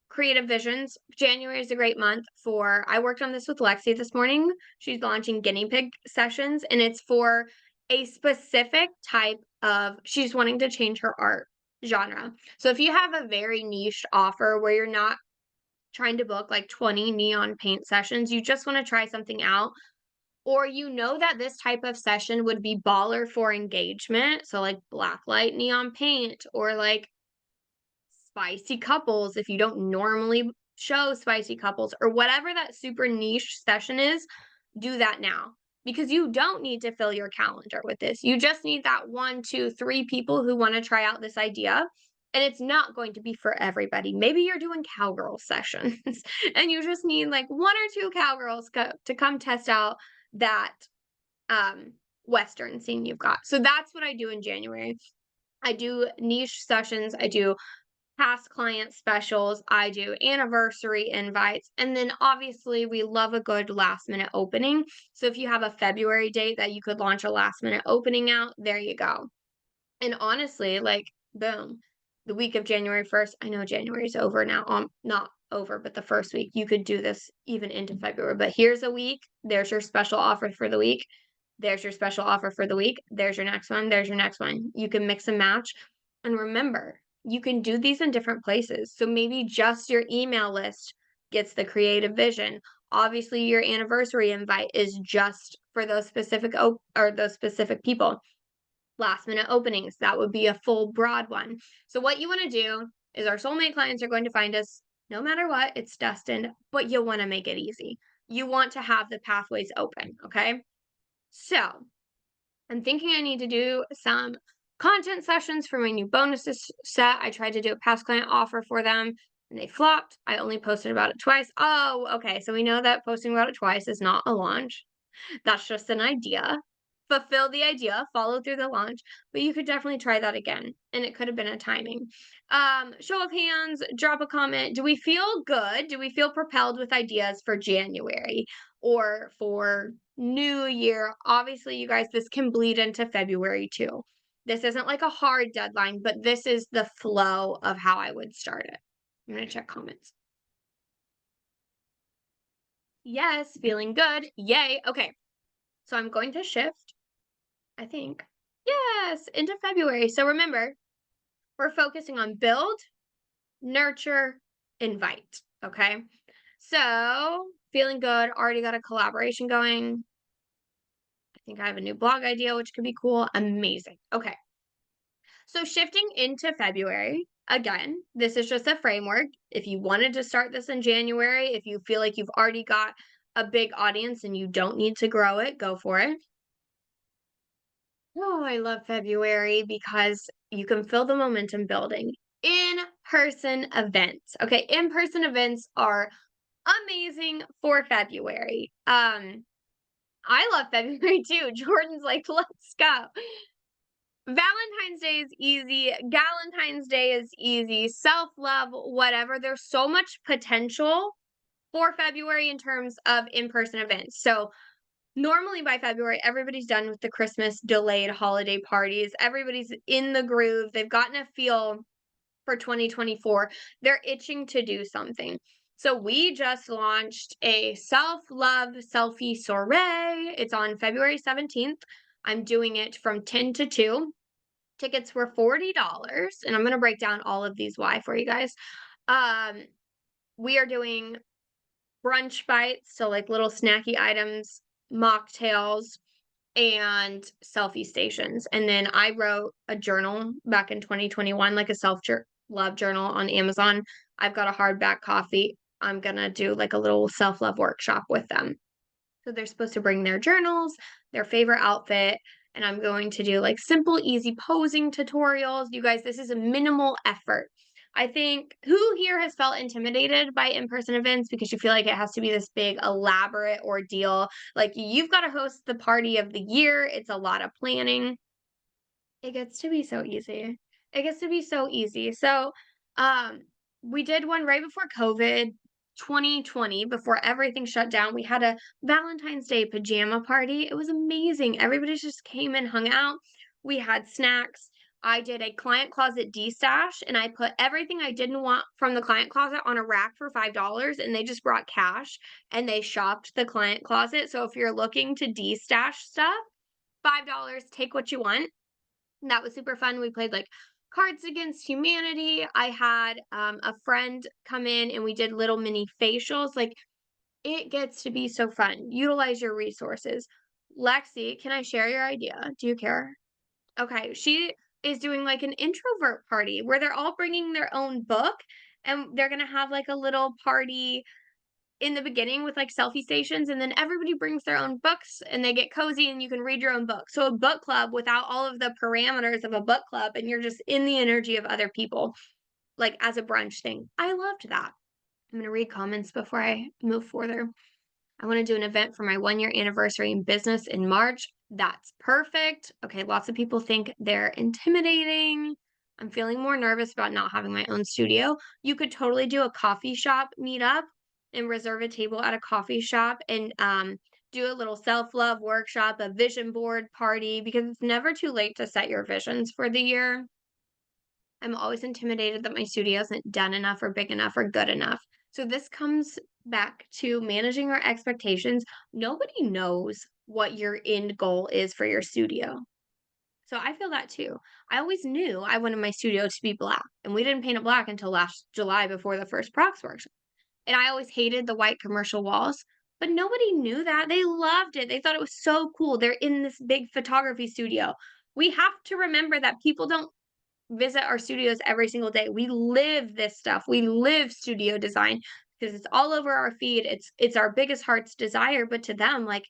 Creative Visions, January is a great month for, I worked on this with Lexi this morning. She's launching guinea pig sessions and it's for a specific type of, she's wanting to change her art genre. So if you have a very niche offer where you're not trying to book like 20 neon paint sessions, you just want to try something out, or that this type of session would be baller for engagement, so like blacklight neon paint, or like spicy couples if you don't normally show spicy couples, or whatever that super niche session is, do that now. Because you don't need to fill your calendar with this. You just need that 1, 2, 3 people who want to try out this idea. And it's not going to be for everybody. Maybe you're doing cowgirl sessions and you just need like 1 or 2 cowgirls to come test out that Western scene you've got. So that's what I do in January. I do niche sessions. I do past client specials, I do anniversary invites, and then obviously we love a good last minute opening. So if you have a February date that you could launch a last minute opening out, there you go. And honestly, like boom, the week of January 1st, I know January's over now, not over, but the first week, you could do this even into February. But here's a week, there's your special offer for the week. There's your special offer for the week. There's your next one. There's your next one. You can mix and match. And remember, you can do these in different places. So maybe just your email list gets the creative vision. Obviously, your anniversary invite is just for those specific or those specific people. Last minute openings, that would be a full broad one. So what you want to do is, our soulmate clients are going to find us no matter what, it's destined, but you want to make it easy. You want to have the pathways open, okay? So I'm thinking I need to do some content sessions for my new bonuses set. I tried to do a past client offer for them and they flopped. I only posted about it twice. Oh, okay. So we know that posting about it twice is not a launch. That's just an idea. Fulfill the idea, follow through the launch, but you could definitely try that again. And it could have been a timing. Show of hands, drop a comment. Do we feel good? Do we feel propelled with ideas for January or for New Year? Obviously, you guys, this can bleed into February too. This isn't like a hard deadline, but this is the flow of how I would start it. I'm going to check comments. Yes, feeling good. Yay. Okay. So I'm going to shift, I think. Yes, into February. So remember, we're focusing on build, nurture, invite. Okay. So feeling good. Already got a collaboration going. I think I have a new blog idea, which could be cool. Amazing. Okay. So shifting into February, again, this is just a framework. If you wanted to start this in January, if you feel like you've already got a big audience and you don't need to grow it, go for it. Oh, I love February because you can feel the momentum building. In-person events. Okay, in-person events are amazing for February. I love February too. Jordan's like, let's go. Valentine's Day is easy, Galentine's Day is easy, self-love, whatever. There's so much potential for February in terms of in-person events. So normally by February, everybody's done with the Christmas delayed holiday parties. Everybody's in the groove. They've gotten a feel for 2024. They're itching to do something. So we just launched a self-love selfie soiree. It's on February 17th. I'm doing it from 10 to 2. Tickets were $40, and I'm going to break down all of these why for you guys. We are doing brunch bites, so like little snacky items, mocktails, and selfie stations. And then I wrote a journal back in 2021, like a self-love journal on Amazon. I've got a hardback copy. I'm going to do like a little self-love workshop with them. So they're supposed to bring their journals, their favorite outfit, and I'm going to do like simple, easy posing tutorials. You guys, this is a minimal effort. I think who here has felt intimidated by in-person events because you feel like it has to be this big, elaborate ordeal? Like you've got to host the party of the year. It's a lot of planning. It gets to be so easy. It gets to be so easy. So, um, we did one right before COVID, 2020, before everything shut down. We had a Valentine's Day pajama party. It was amazing. Everybody just came and hung out. We had snacks. I did a client closet de-stash and I put everything I didn't want from the client closet on a rack for $5 and they just brought cash and they shopped the client closet. So if you're looking to de-stash stuff, $5, take what you want. That was super fun. We played like Cards Against Humanity. I had a friend come in and we did little mini facials. Like it gets to be so fun. Utilize your resources. Lexi, can I share your idea? Do you care? Okay, she is doing like an introvert party where they're all bringing their own book and they're going to have like a little party in the beginning with like selfie stations, and then everybody brings their own books and they get cozy and you can read your own book. So a book club without all of the parameters of a book club, and you're just in the energy of other people, like as a brunch thing. I loved that. I'm going to read comments before I move further. I want to do an event for my 1 year anniversary in business in March. That's perfect. Okay, lots of people think they're intimidating. I'm feeling more nervous about not having my own studio. You could totally do a coffee shop meetup and reserve a table at a coffee shop and do a little self-love workshop, a vision board party, because it's never too late to set your visions for the year. I'm always intimidated that my studio isn't done enough or big enough or good enough. So this comes back to managing our expectations. Nobody knows what your end goal is for your studio. So I feel that too. I always knew I wanted my studio to be black, and we didn't paint it black until last July before the first Prox workshop. And I always hated the white commercial walls, but nobody knew that. They loved it. They thought it was so cool. They're in this big photography studio. We have to remember that people don't visit our studios every single day. We live this stuff. We live studio design because it's all over our feed. It's our biggest heart's desire, but to them, like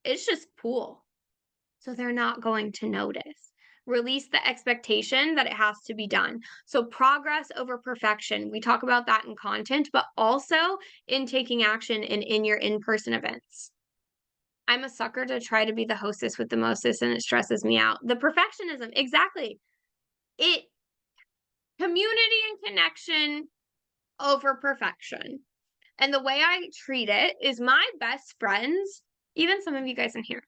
it's just cool. So they're not going to notice. Release the expectation that it has to be done. So progress over perfection. We talk about that in content, but also in taking action and in your in-person events. I'm a sucker to try to be the hostess with the mostest, and it stresses me out. The perfectionism, exactly. It Community and connection over perfection. And the way I treat it is my best friends, even some of you guys in here,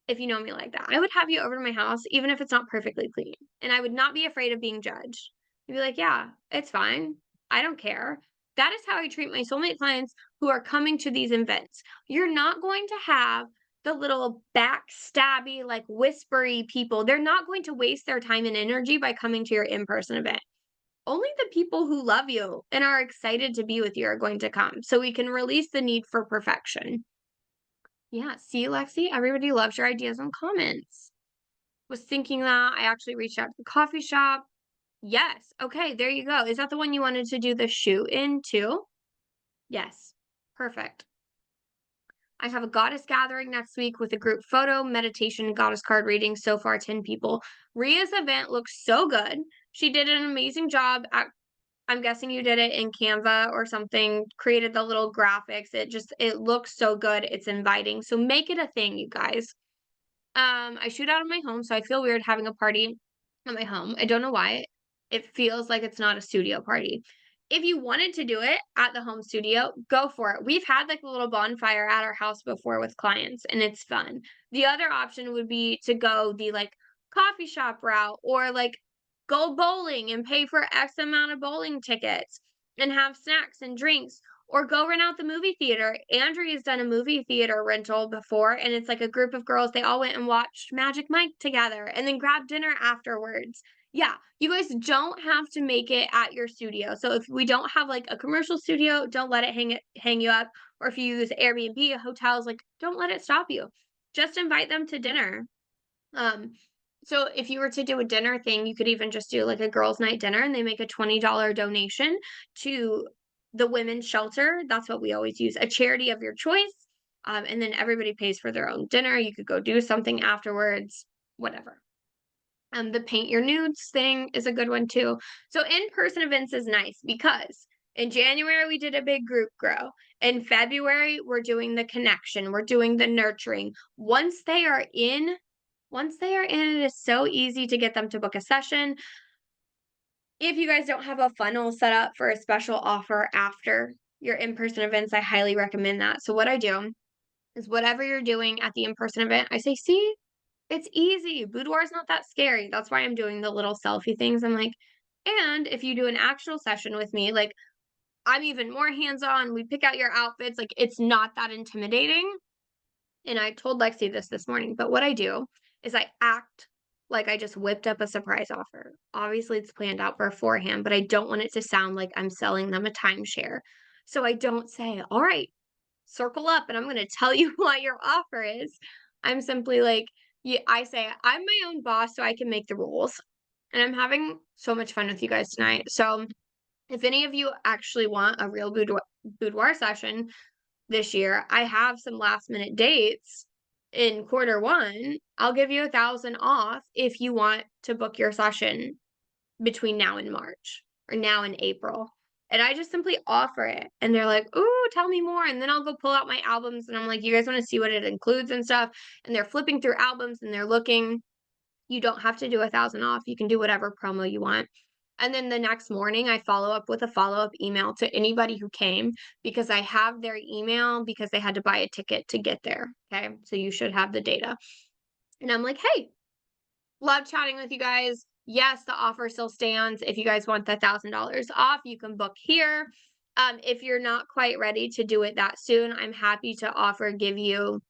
if you know me like that, I would have you over to my house, even if it's not perfectly clean. And I would not be afraid of being judged. You'd be like, yeah, it's fine. I don't care. That is how I treat my soulmate clients who are coming to these events. You're not going to have the little backstabby, like whispery people. They're not going to waste their time and energy by coming to your in-person event. Only the people who love you and are excited to be with you are going to come. So we can release the need for perfection. Yeah, see, Lexi, everybody loves your ideas and comments. Was thinking that I actually reached out to the coffee shop. Yes. Okay, there you go. Is that the one you wanted to do the shoot in too? Yes. Perfect. I have a goddess gathering next week with a group photo, meditation, goddess card reading. So far, 10 people. Ria's event looks so good. She did an amazing job at, I'm guessing you did it in Canva or something, created the little graphics. It looks so good. It's inviting. So make it a thing, you guys. I shoot out of my home, so I feel weird having a party at my home. I don't know why. It feels like it's not a studio party. If you wanted to do it at the home studio, go for it. We've had like a little bonfire at our house before with clients, and it's fun. The other option would be to go the like coffee shop route, or like go bowling and pay for X amount of bowling tickets and have snacks and drinks, or go rent out the movie theater. Andrea's done a movie theater rental before, and it's like a group of girls. They all went and watched Magic Mike together and then grabbed dinner afterwards. Yeah, you guys don't have to make it at your studio. So if we don't have like a commercial studio, don't let it hang you up. Or if you use Airbnb, hotels, like don't let it stop you. Just invite them to dinner. Um, so if you were to do a dinner thing, you could even just do like a girls' night dinner and they make a $20 donation to the women's shelter. That's what we always use, a charity of your choice. And then everybody pays for their own dinner. You could go do something afterwards, whatever. The paint your nudes thing is a good one too. So in-person events is nice because in January we did a big group grow. In February, we're doing the connection, we're doing the nurturing. Once they are in, it is so easy to get them to book a session. If you guys don't have a funnel set up for a special offer after your in-person events, I highly recommend that. So what I do is whatever you're doing at the in-person event, I say, see, it's easy. Boudoir is not that scary. That's why I'm doing the little selfie things. I'm like, and if you do an actual session with me, like I'm even more hands-on. We pick out your outfits. Like it's not that intimidating. And I told Lexi this morning, but what I do is I act like I just whipped up a surprise offer. Obviously, it's planned out beforehand, but I don't want it to sound like I'm selling them a timeshare. So I don't say, all right, circle up and I'm going to tell you what your offer is. I'm simply like, yeah, I say, I'm my own boss, so I can make the rules. And I'm having so much fun with you guys tonight. So if any of you actually want a real boudoir session, this year, I have some last minute dates in quarter 1. I'll give you 1,000 off if you want to book your session between now and March or now and April. And I just simply offer it. And they're like, ooh, tell me more. And then I'll go pull out my albums and I'm like, you guys want to see what it includes and stuff. And they're flipping through albums and they're looking. You don't have to do 1,000 off. You can do whatever promo you want. And then the next morning, I follow up with a follow-up email to anybody who came because I have their email because they had to buy a ticket to get there. Okay. So you should have the data. And I'm like, hey, love chatting with you guys. Yes, the offer still stands. If you guys want the $1,000 off, you can book here. If you're not quite ready to do it that soon, I'm happy to give you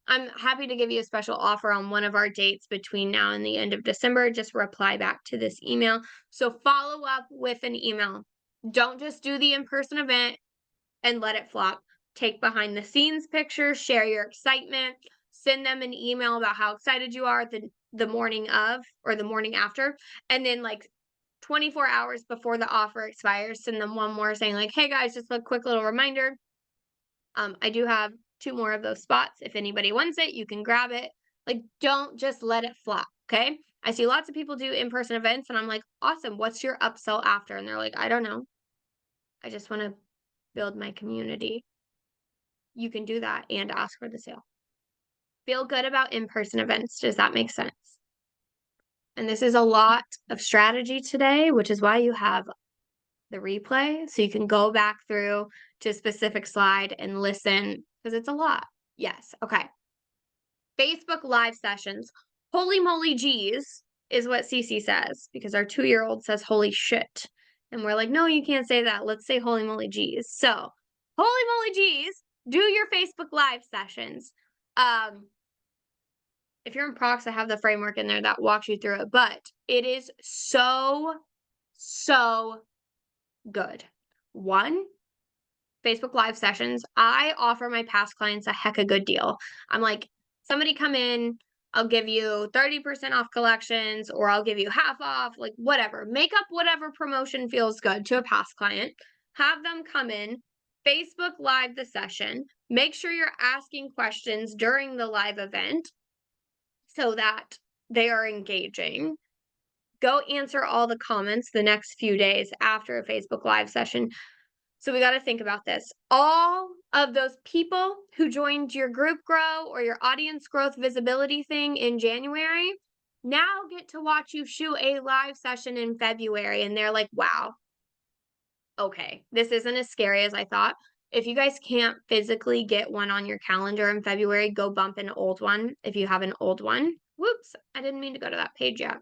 a special offer on one of our dates between now and the end of December. Just reply back to this email. So follow up with an email. Don't just do the in-person event and let it flop. Take behind the scenes pictures, share your excitement, send them an email about how excited you are the morning of or the morning after. And then like 24 hours before the offer expires, send them one more saying like, hey guys, just a quick little reminder. I do have 2 more of those spots. If anybody wants it, you can grab it. Like, don't just let it flop, okay? I see lots of people do in-person events and I'm like, awesome, what's your upsell after? And they're like, I don't know. I just want to build my community. You can do that and ask for the sale. Feel good about in-person events. Does that make sense? And this is a lot of strategy today, which is why you have the replay. So you can go back through to a specific slide and listen because it's a lot. Yes. Okay. Facebook live sessions. Holy moly geez is what Cece says because our 2-year-old says holy shit. And we're like, no, you can't say that. Let's say holy moly geez. So, holy moly geez, do your Facebook live sessions. If you're in Prox, I have the framework in there that walks you through it, but it is so good. 1, Facebook live sessions. I offer my past clients a heck of good deal. I'm like, somebody come in, I'll give you 30% off collections, or I'll give you half off, like whatever. Make up whatever promotion feels good to a past client. Have them come in, Facebook live the session. Make sure you're asking questions during the live event so that they are engaging. Go answer all the comments the next few days after a Facebook live session. So we got to think about this. All of those people who joined your group grow or your audience growth visibility thing in January now get to watch you shoot a live session in February. And they're like, wow, okay, this isn't as scary as I thought. If you guys can't physically get one on your calendar in February, go bump an old one if you have an old one. Whoops, I didn't mean to go to that page yet.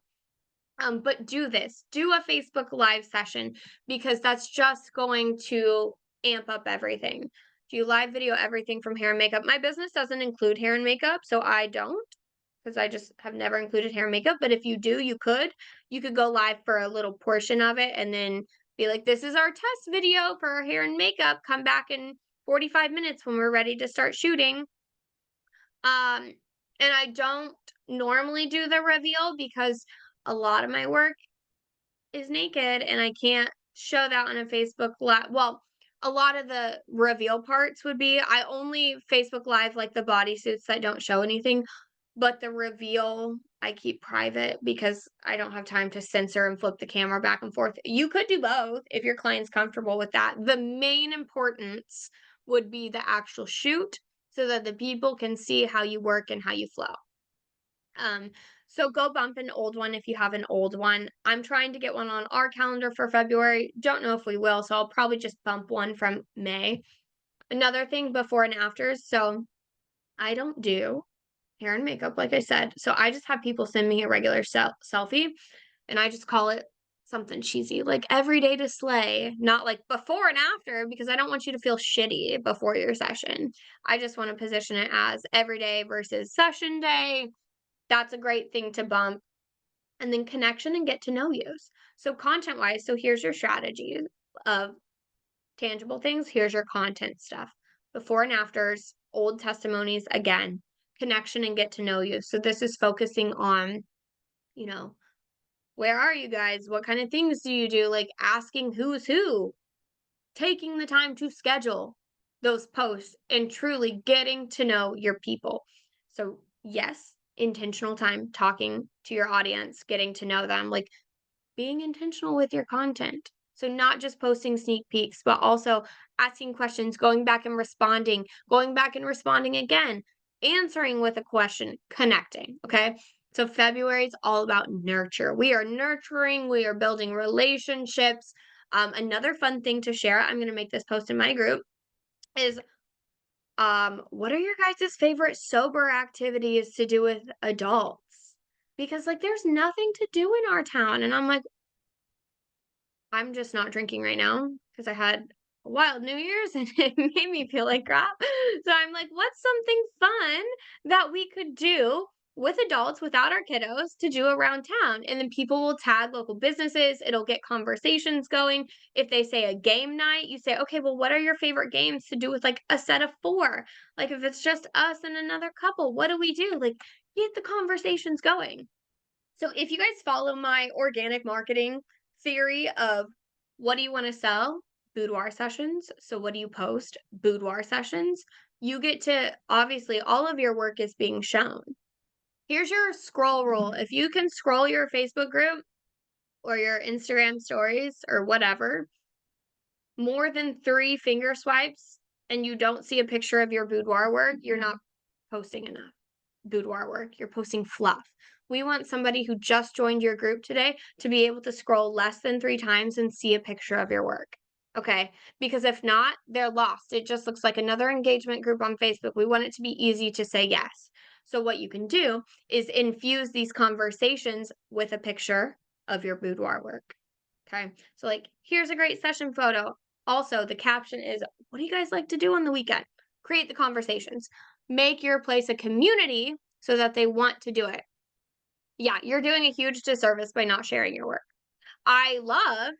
But do this. Do a Facebook Live session because that's just going to amp up everything. If you live video everything from hair and makeup, my business doesn't include hair and makeup, so I don't because I just have never included hair and makeup. But if you do, you could. You could go live for a little portion of it and then be like, this is our test video for hair and makeup. Come back in 45 minutes when we're ready to start shooting. And I don't normally do the reveal because a lot of my work is naked and I can't show that on a Facebook Live. Well, a lot of the reveal parts would be I only Facebook Live like the bodysuits that don't show anything, but the reveal I keep private because I don't have time to censor and flip the camera back and forth. You could do both if your client's comfortable with that. The main importance would be the actual shoot so that the people can see how you work and how you flow. So go bump an old one if you have an old one. I'm trying to get one on our calendar for February. Don't know if we will, so I'll probably just bump one from May. Another thing, before and afters. So I don't do hair and makeup, like I said. So I just have people send me a regular selfie, and I just call it something cheesy, like every day to slay, not like before and after, because I don't want you to feel shitty before your session. I just want to position it as every day versus session day. That's a great thing to bump. And then connection and get to know yous. So content wise, so here's your strategy of tangible things. Here's your content stuff. Before and afters, old testimonies, again, connection and get to know you. So this is focusing on, you know, where are you guys? What kind of things do you do? Like asking who's who, taking the time to schedule those posts and truly getting to know your people. So, yes, intentional time talking to your audience, getting to know them, like being intentional with your content. So, not just posting sneak peeks, but also asking questions, going back and responding again, answering with a question, connecting. Okay. So, February is all about nurture. We are nurturing, we are building relationships. Another fun thing to share, I'm going to make this post in my group, is what are your guys' favorite sober activities to do with adults? Because, like, there's nothing to do in our town. And I'm like, I'm just not drinking right now because I had a wild New Year's and it made me feel like crap. So I'm like, what's something fun that we could do with adults without our kiddos to do around town? And then people will tag local businesses. It'll get conversations going. If they say a game night, you say, okay, well, what are your favorite games to do with like a set of four? Like if it's just us and another couple, what do we do? Like get the conversations going. So if you guys follow my organic marketing theory of what do you want to sell? Boudoir sessions. So what do you post? Boudoir sessions. You get to obviously all of your work is being shown. Here's your scroll rule. If you can scroll your Facebook group or your Instagram stories or whatever, more than 3 finger swipes and you don't see a picture of your boudoir work, you're not posting enough boudoir work. You're posting fluff. We want somebody who just joined your group today to be able to scroll less than 3 times and see a picture of your work. Okay? Because if not, they're lost. It just looks like another engagement group on Facebook. We want it to be easy to say yes. So what you can do is infuse these conversations with a picture of your boudoir work. Okay? So like, here's a great session photo. Also, the caption is, what do you guys like to do on the weekend? Create the conversations. Make your place a community so that they want to do it. Yeah, you're doing a huge disservice by not sharing your work. I love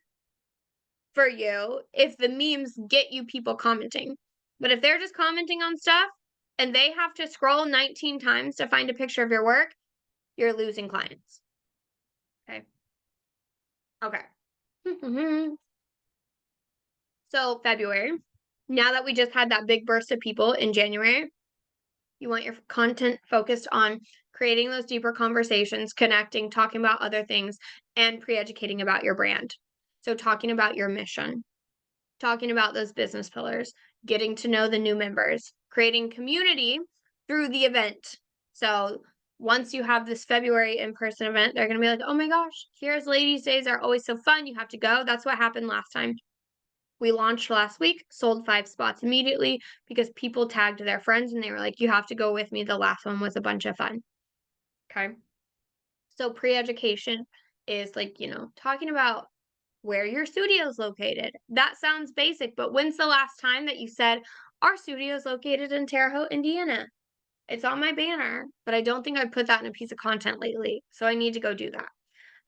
for you if the memes get you people commenting. But if they're just commenting on stuff and they have to scroll 19 times to find a picture of your work, you're losing clients. Okay. Okay. So, February, now that we just had that big burst of people in January, you want your content focused on creating those deeper conversations, connecting, talking about other things, and pre educating about your brand. So, talking about your mission, talking about those business pillars, getting to know the new members, creating community through the event. So once you have this February in-person event, they're going to be like, oh my gosh, here's Ladies' Days are always so fun. You have to go. That's what happened last time. We launched last week, sold 5 spots immediately because people tagged their friends and they were like, you have to go with me. The last one was a bunch of fun. Okay. So pre-education is like, talking about where your studio is located. That sounds basic, but when's the last time that you said, our studio is located in Terre Haute, Indiana? It's on my banner, but I don't think I've put that in a piece of content lately. So I need to go do that.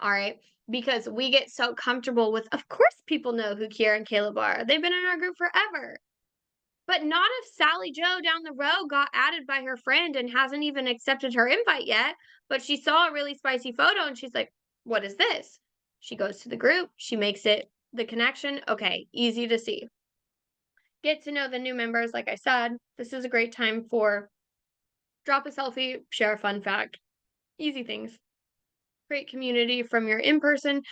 All right. Because we get so comfortable with, of course, people know who Kiera and Caleb are. They've been in our group forever. But not if Sally Joe down the road got added by her friend and hasn't even accepted her invite yet, but she saw a really spicy photo and she's like, what is this? She goes to the group, she makes it the connection. Okay, easy to see. Get to know the new members. Like I said, this is a great time for drop a selfie, share a fun fact, easy things. Create community from your in-person,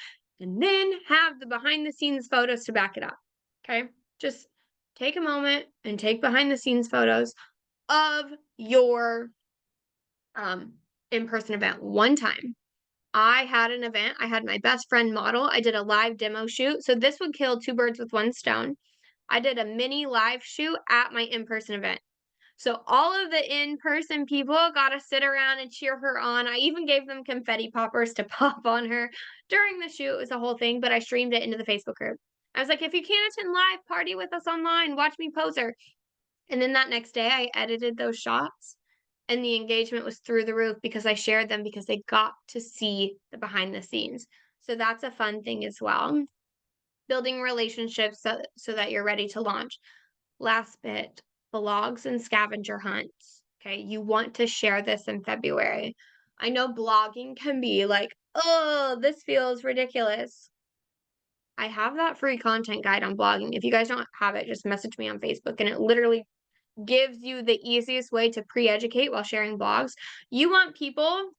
and then have the behind the scenes photos to back it up. Okay, just take a moment and take behind the scenes photos of your in-person event. One time I had an event, I had my best friend model, I did a live demo shoot. So this would kill 2 birds with 1 stone. I did a mini live shoot at my in-person event. So all of the in-person people got to sit around and cheer her on. I even gave them confetti poppers to pop on her during the shoot. It was a whole thing, but I streamed it into the Facebook group. I was like, if you can't attend live, party with us online, watch me pose her. And then that next day, I edited those shots and the engagement was through the roof because I shared them because they got to see the behind the scenes. So that's a fun thing as well. Building relationships so that you're ready to launch. Last bit, blogs and scavenger hunts. Okay, you want to share this in February. I know blogging can be like, oh, this feels ridiculous. I have that free content guide on blogging. If you guys don't have it, just message me on Facebook and it literally gives you the easiest way to pre-educate while sharing blogs. You want people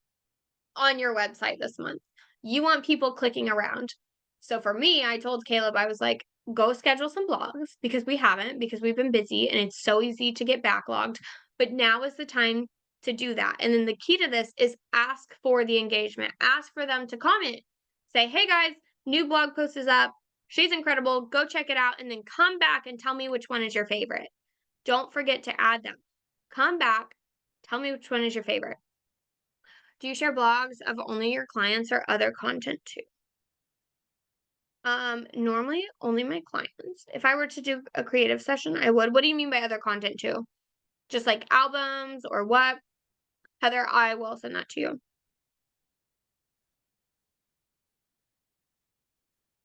on your website this month. You want people clicking around. So for me, I told Caleb, I was like, go schedule some blogs because we haven't, because we've been busy and it's so easy to get backlogged. But now is the time to do that. And then the key to this is ask for the engagement. Ask for them to comment. Say, hey guys, new blog post is up. She's incredible. Go check it out. And then come back and tell me which one is your favorite. Don't forget to add them. Come back. Tell me which one is your favorite. Do you share blogs of only your clients or other content too? Normally only my clients. If I were to do a creative session, I would. What do you mean by other content too? Just like albums or what? Heather, I will send that to you.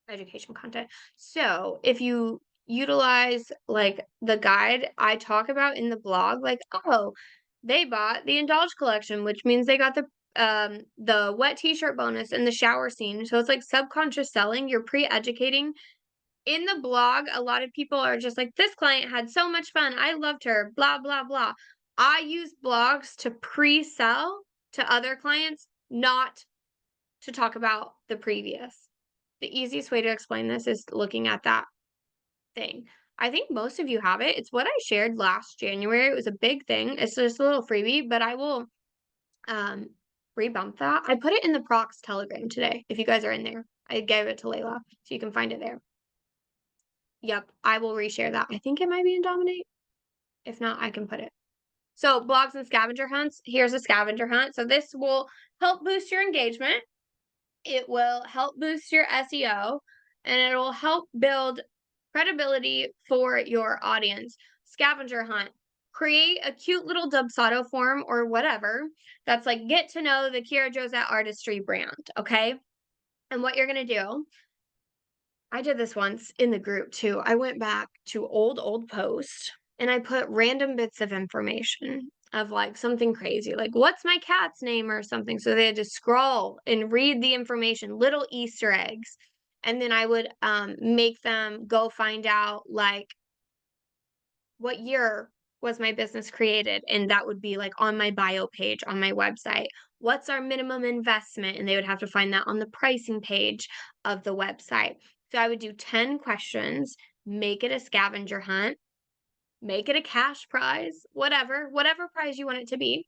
Education content. So if you utilize like the guide I talk about in the blog, like, oh, they bought the Indulge collection, which means they got the wet t-shirt bonus and the shower scene. So it's like subconscious selling. You're pre-educating. In the blog, a lot of people are just like, this client had so much fun. I loved her, blah, blah, blah. I use blogs to pre-sell to other clients, not to talk about the previous. The easiest way to explain this is looking at that thing. I think most of you have it. It's what I shared last January. It was a big thing. It's just a little freebie, but I will rebump that. I put it in the Prox Telegram today. If you guys are in there, I gave it to Layla, so you can find it there. Yep, I will reshare that. I think it might be in Dominate. If not, I can put it. So blogs and scavenger hunts. Here's a scavenger hunt. So this will help boost your engagement. It will help boost your SEO and it will help build credibility for your audience. Scavenger hunt. Create a cute little Dubsado form or whatever that's like, get to know the Kiera Josette Artistry brand, okay? And what you're going to do, I did this once in the group too. I went back to old posts and I put random bits of information of like something crazy, like what's my cat's name or something. So they had to scroll and read the information, little Easter eggs. And then I would make them go find out like what year was my business created, and that would be like on my bio page on my website. What's our minimum investment? And they would have to find that on the pricing page of the website. So I would do 10 questions make it a scavenger hunt, make it a cash prize, whatever prize you want it to be.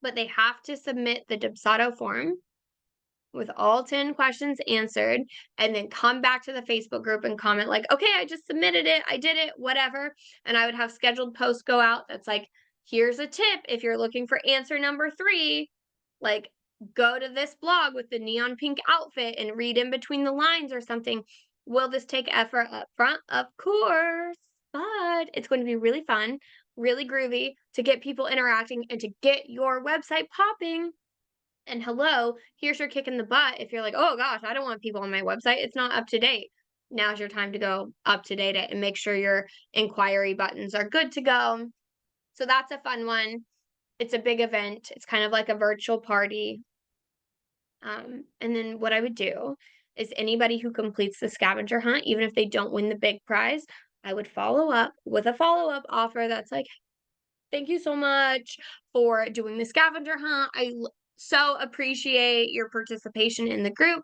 But they have to submit the Dubsado form with all 10 questions answered, and then come back to the Facebook group and comment like, okay, I just submitted it, I did it, whatever. And I would have scheduled posts go out that's like, here's a tip if you're looking for answer number 3, like go to this blog with the neon pink outfit and read in between the lines or something. Will this take effort up front? Of course, but it's going to be really fun, really groovy to get people interacting and to get your website popping. And hello, here's your kick in the butt if you're like, "Oh gosh, I don't want people on my website. It's not up to date." Now's your time to go up to date it and make sure your inquiry buttons are good to go. So that's a fun one. It's a big event. It's kind of like a virtual party. And then what I would do is anybody who completes the scavenger hunt, even if they don't win the big prize, I would follow up with a follow-up offer that's like, "Thank you so much for doing the scavenger hunt. So appreciate your participation in the group.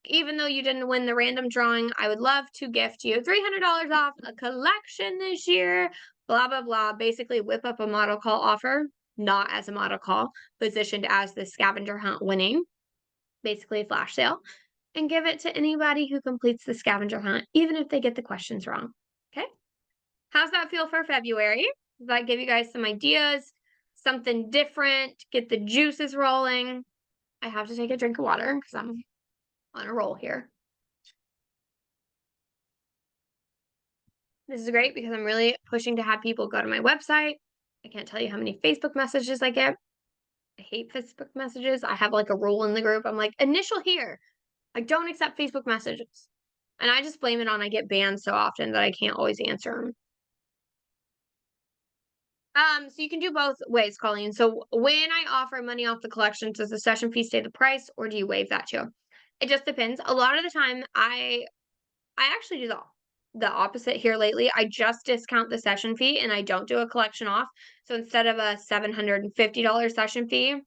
Even though you didn't win the random drawing, I would love to gift you $300 off a collection this year." Blah, blah, blah. Basically, whip up a model call offer, not as a model call, positioned as the scavenger hunt winning, basically a flash sale, and give it to anybody who completes the scavenger hunt, even if they get the questions wrong. Okay? How's that feel for February? Does that give you guys some ideas? Something different? Get the juices rolling? I have to take a drink of water because I'm on a roll here. This is great because I'm really pushing to have people go to my website. I can't tell you how many Facebook messages I get. I hate Facebook messages. I have like a rule in the group. I'm like, initial here. I don't accept Facebook messages. And I just blame it on I get banned so often that I can't always answer them. So you can do both ways, Colleen. So when I offer money off the collection, does the session fee stay the price or do you waive that too? It just depends. A lot of the time I actually do the opposite here lately. I just discount the session fee and I don't do a collection off. So instead of a $750 session fee,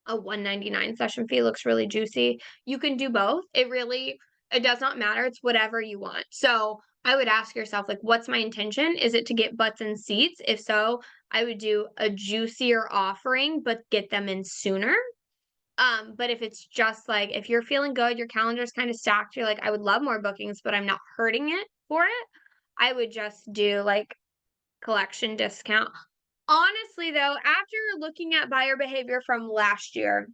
a $199 session fee looks really juicy. You can do both. It does not matter. It's whatever you want. So I would ask yourself, like, what's my intention? Is it to get butts and seats? If so, I would do a juicier offering, but get them in sooner. But if it's just like if you're feeling good, your calendar's kind of stacked, you're like, I would love more bookings, but I'm not hurting it for it. I would just do like collection discount. Honestly, though, after looking at buyer behavior from last year,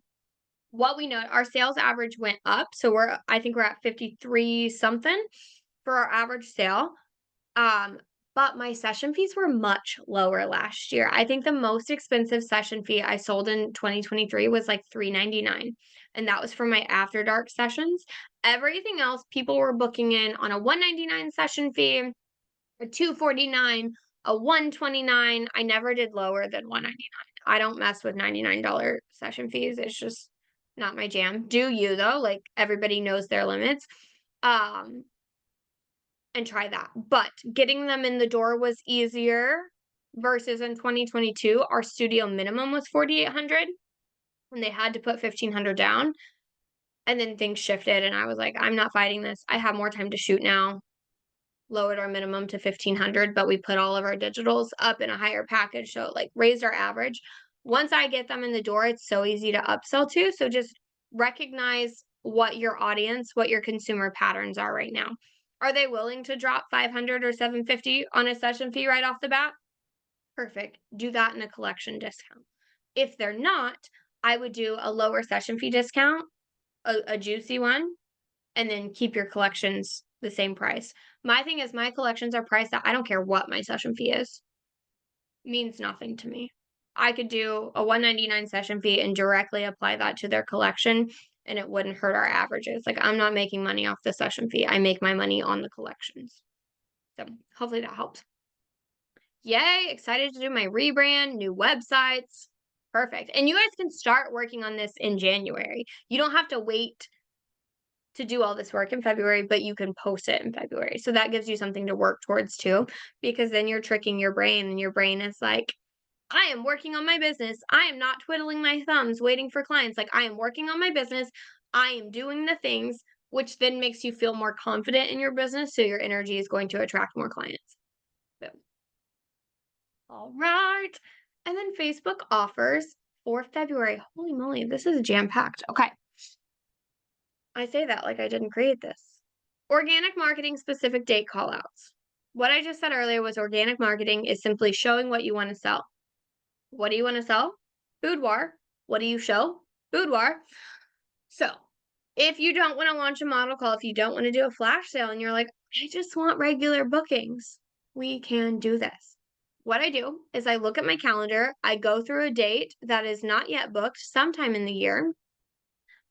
what we know, our sales average went up. So I think we're at 53 something for our average sale. Um, but my session fees were much lower last year. I think the most expensive session fee I sold in 2023 was like $399, and that was for my after dark sessions. Everything else, people were booking in on a $199 session fee, a $249, a $129. I never did lower than $199. I don't mess with $99 session fees. It's just not my jam. Do you though? Like everybody knows their limits. Um, and try that. But getting them in the door was easier versus in 2022, our studio minimum was 4,800 and they had to put 1,500 down. And then things shifted and I was like, I'm not fighting this. I have more time to shoot now. Lowered our minimum to 1,500, but we put all of our digitals up in a higher package. So it like raised our average. Once I get them in the door, it's so easy to upsell to. So just recognize what your audience, what your consumer patterns are right now. Are they willing to drop 500 or 750 on a session fee right off the bat? Perfect. Do that in a collection discount. If they're not, I would do a lower session fee discount, a juicy one, and then keep your collections the same price. My thing is my collections are priced at I don't care what my session fee is. Means nothing to me. I could do a $199 session fee and directly apply that to their collection and it wouldn't hurt our averages. Like I'm not making money off the session fee. I make my money on the collections. So hopefully that helps. Yay, excited to do my rebrand, new websites. Perfect. And you guys can start working on this in January. You don't have to wait to do all this work in February, but you can post it in February. So that gives you something to work towards too, because then you're tricking your brain and your brain is like, I am working on my business. I am not twiddling my thumbs waiting for clients. Like I am working on my business. I am doing the things. which then makes you feel more confident in your business. So your energy is going to attract more clients. Boom. All right. And then Facebook offers for February. Holy moly, this is jam-packed. Okay. I say that like I didn't create this. Organic marketing specific date callouts. What I just said earlier was organic marketing is simply showing what you want to sell. What do you want to sell? Boudoir. What do you show? Boudoir. So if you don't want to launch a model call, if you don't want to do a flash sale and you're like, I just want regular bookings, we can do this. What I do is I look at my calendar, I go through a date that is not yet booked sometime in the year.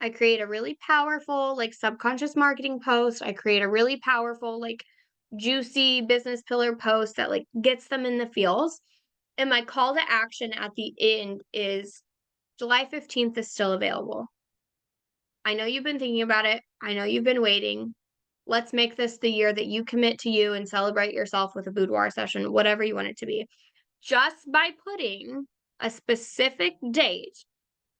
I create a really powerful, like, subconscious marketing post. I create a really powerful, like, juicy business pillar post that, like, gets them in the feels. And my call to action at the end is July 15th is still available. I know you've been thinking about it. I know you've been waiting. Let's make this the year that you commit to you and celebrate yourself with a boudoir session, whatever you want it to be. Just by putting a specific date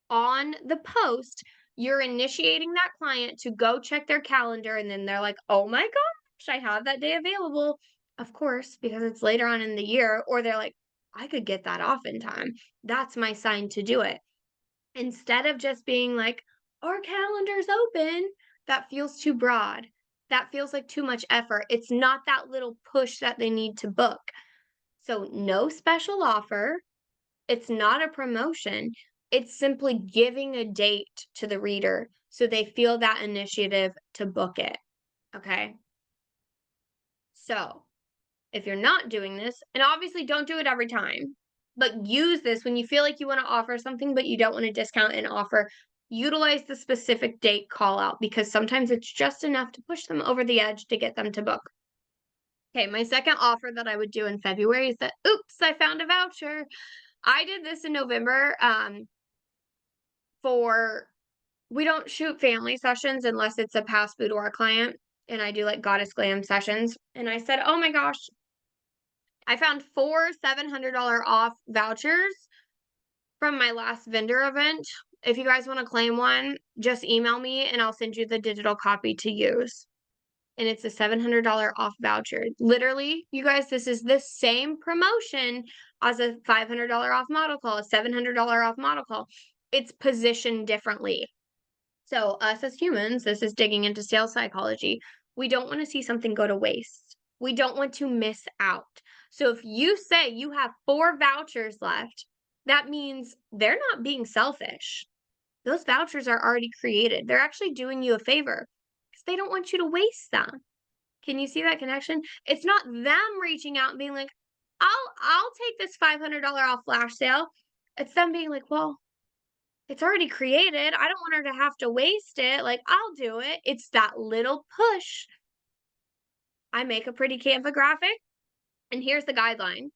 on the post, you're initiating that client to go check their calendar, and then they're like, oh my gosh, I have that day available. Of course, because it's later on in the year, or they're like, I could get that off in time. That's my sign to do it. Instead of just being like, our calendar's open, that feels too broad. That feels like too much effort. It's not that little push that they need to book. So, no special offer. It's not a promotion. It's simply giving a date to the reader so they feel that initiative to book it. Okay. So, if you're not doing this, and obviously don't do it every time, but use this when you feel like you want to offer something, but you don't want to discount an offer. Utilize the specific date call out because sometimes it's just enough to push them over the edge to get them to book. Okay, my second offer that I would do in February is that, oops, I found a voucher. I did this in November for, we don't shoot family sessions unless it's a past boudoir client, and I do like goddess glam sessions. And I said, oh my gosh, I found 4 $700 off vouchers from my last vendor event. If you guys want to claim one, just email me and I'll send you the digital copy to use. And it's a $700 off voucher. Literally, you guys, this is the same promotion as a $500 off model call, a $700 off model call. It's positioned differently. So, us as humans, this is digging into sales psychology. We don't want to see something go to waste. We don't want to miss out. So, if you say you have 4 vouchers left, that means they're not being selfish. Those vouchers are already created. They're actually doing you a favor because they don't want you to waste them. Can you see that connection? It's not them reaching out and being like, I'll take this $500 off flash sale. It's them being like, well, it's already created. I don't want her to have to waste it. Like, I'll do it. It's that little push. I make a pretty Canva graphic, and here's the guideline.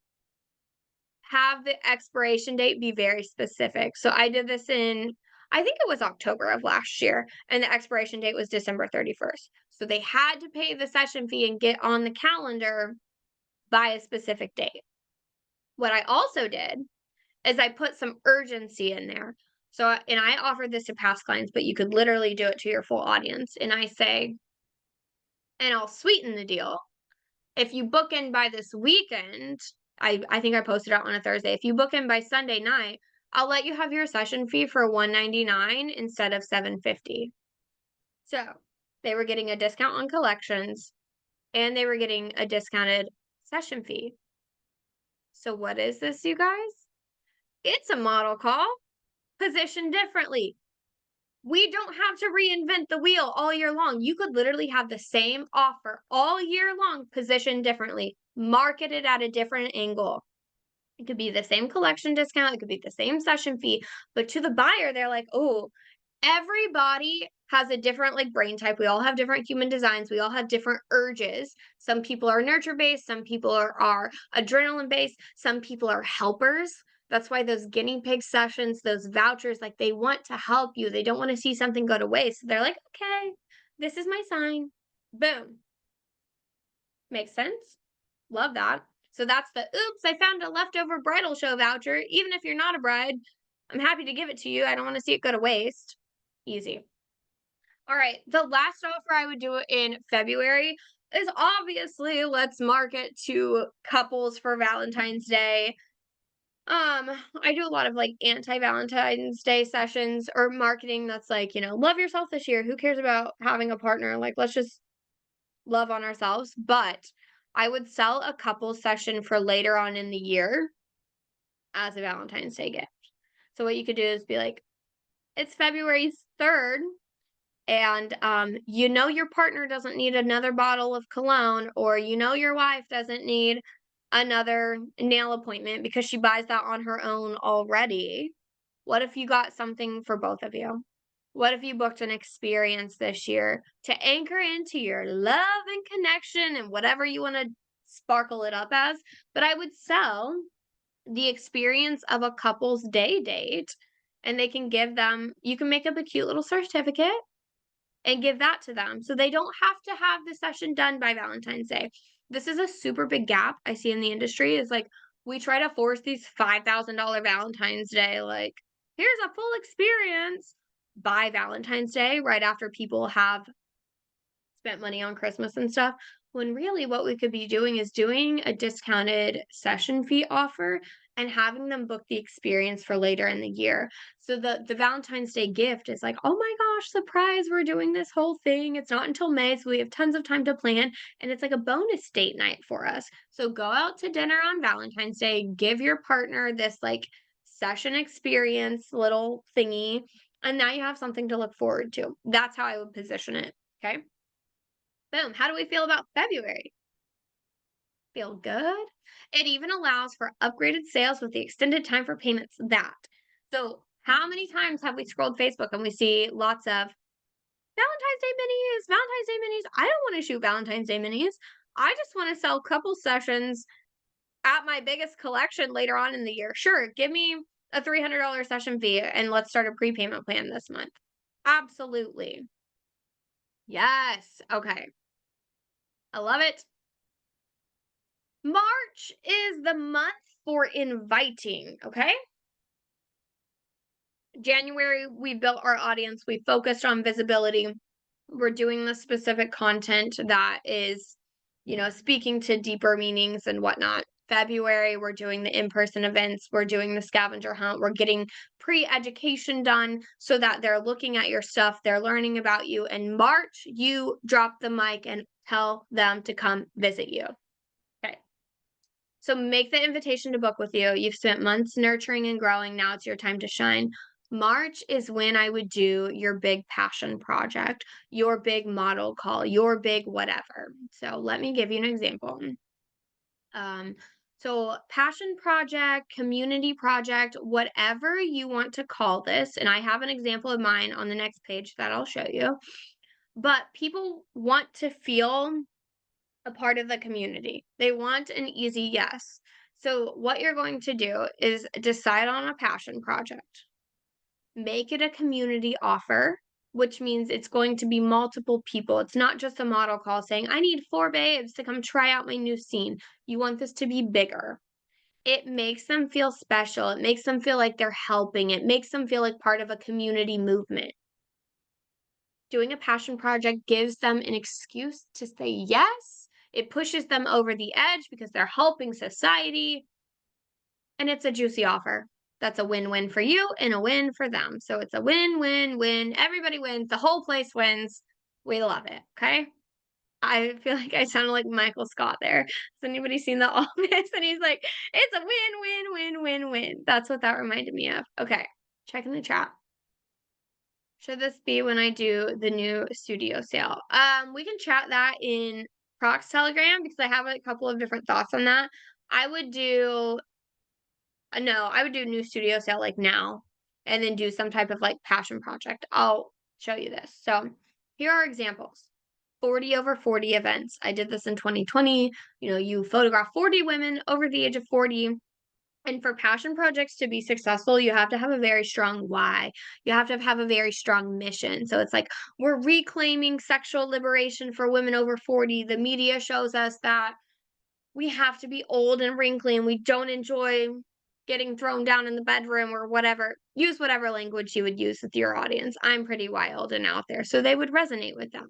Have the expiration date be very specific. So I did this in, I think it was October of last year, and the expiration date was December 31st. So they had to pay the session fee and get on the calendar by a specific date. What I also did is I put some urgency in there. So, and I offered this to past clients, but you could literally do it to your full audience. And I say, and I'll sweeten the deal. If you book in by this weekend, I think I posted out on a Thursday. If you book in by Sunday night, I'll let you have your session fee for $199 instead of $750. So they were getting a discount on collections and they were getting a discounted session fee. So what is this, you guys? It's a model call positioned differently. We don't have to reinvent the wheel all year long. You could literally have the same offer all year long, positioned differently, marketed at a different angle. It could be the same collection discount, it could be the same session fee, but to the buyer, they're like, oh, everybody has a different like brain type. We all have different human designs. We all have different urges. Some people are nurture based, some people are adrenaline based, some people are helpers. That's why those guinea pig sessions, those vouchers, like they want to help you. They don't want to see something go to waste. They're like, okay, this is my sign. Boom. Makes sense? Love that. So that's the oops, I found a leftover bridal show voucher. Even if you're not a bride, I'm happy to give it to you. I don't want to see it go to waste. Easy. All right, the last offer I would do in February is obviously let's market to couples for Valentine's Day. I do a lot of like anti-Valentine's Day sessions or marketing that's like, love yourself this year. Who cares about having a partner? Like, let's just love on ourselves. But I would sell a couple session for later on in the year as a Valentine's Day gift. So what you could do is be like, it's February 3rd, and your partner doesn't need another bottle of cologne, or your wife doesn't need another nail appointment because she buys that on her own already. What if you got something for both of you? What if you booked an experience this year to anchor into your love and connection and whatever you want to sparkle it up as? But I would sell the experience of a couple's day date, and you can make up a cute little certificate and give that to them so they don't have to have the session done by Valentine's Day. This is a super big gap I see in the industry, is like we try to force these $5,000 Valentine's Day, like, here's a full experience by Valentine's Day, right after people have spent money on Christmas and stuff, when really what we could be doing is doing a discounted session fee offer and having them book the experience for later in the year. So the Valentine's Day gift is like, "Oh my gosh, surprise, we're doing this whole thing. It's not until May, so we have tons of time to plan." And it's like a bonus date night for us. So go out to dinner on Valentine's Day, give your partner this like session experience little thingy, and now you have something to look forward to. That's how I would position it. Okay. Boom. How do we feel about February? Feel good? It even allows for upgraded sales with the extended time for payments. So, how many times have we scrolled Facebook and we see lots of Valentine's Day minis, Valentine's Day minis? I don't want to shoot Valentine's Day minis. I just want to sell couple sessions at my biggest collection later on in the year. Sure, give me a $300 session fee and let's start a prepayment plan this month. Absolutely. Yes. Okay. I love it. March is the month for inviting, okay? January, we built our audience, we focused on visibility. We're doing the specific content that is, speaking to deeper meanings and whatnot. February, we're doing the in person events, we're doing the scavenger hunt, we're getting pre education done so that they're looking at your stuff, they're learning about you. And March, you drop the mic and tell them to come visit you. Okay. So make the invitation to book with you. You've spent months nurturing and growing. Now it's your time to shine. March is when I would do your big passion project, your big model call, your big whatever. So let me give you an example. Um, so passion project, community project, whatever you want to call this, and I have an example of mine on the next page that I'll show you. But people want to feel a part of the community. They want an easy yes. So, what you're going to do is decide on a passion project, make it a community offer, which means it's going to be multiple people. It's not just a model call saying, I need 4 babes to come try out my new scene. You want this to be bigger. It makes them feel special. It makes them feel like they're helping. It makes them feel like part of a community movement. Doing a passion project gives them an excuse to say yes. It pushes them over the edge because they're helping society, and it's a juicy offer. That's a win-win for you and a win for them. So it's a win-win-win. Everybody wins. The whole place wins. We love it. Okay. I feel like I sounded like Michael Scott there. Has anybody seen The Office? And he's like, it's a win-win-win-win-win. That's what that reminded me of. Okay. Check in the chat. Should this be when I do the new studio sale? We can chat that in Prox Telegram because I have a couple of different thoughts on that. I would do no, I would do new studio sale like now and then do some type of like passion project. I'll show you this. So here are examples. 40 over 40 events. I did this in 2020. You photograph 40 women over the age of 40. And for passion projects to be successful, you have to have a very strong why. You have to have a very strong mission. So it's like, we're reclaiming sexual liberation for women over 40. The media shows us that we have to be old and wrinkly and we don't enjoy getting thrown down in the bedroom or whatever. Use whatever language you would use with your audience. I'm pretty wild and out there, so they would resonate with them.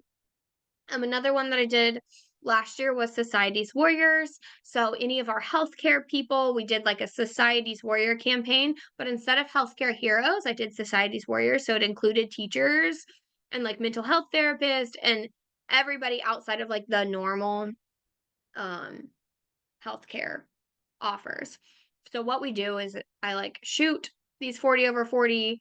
Another one that I did last year was Society's Warriors. So any of our healthcare people, we did like a Society's Warrior campaign, but instead of healthcare heroes, I did Society's Warriors. So it included teachers and like mental health therapists and everybody outside of like the normal um healthcare offers. So what we do is I like shoot these 40 over 40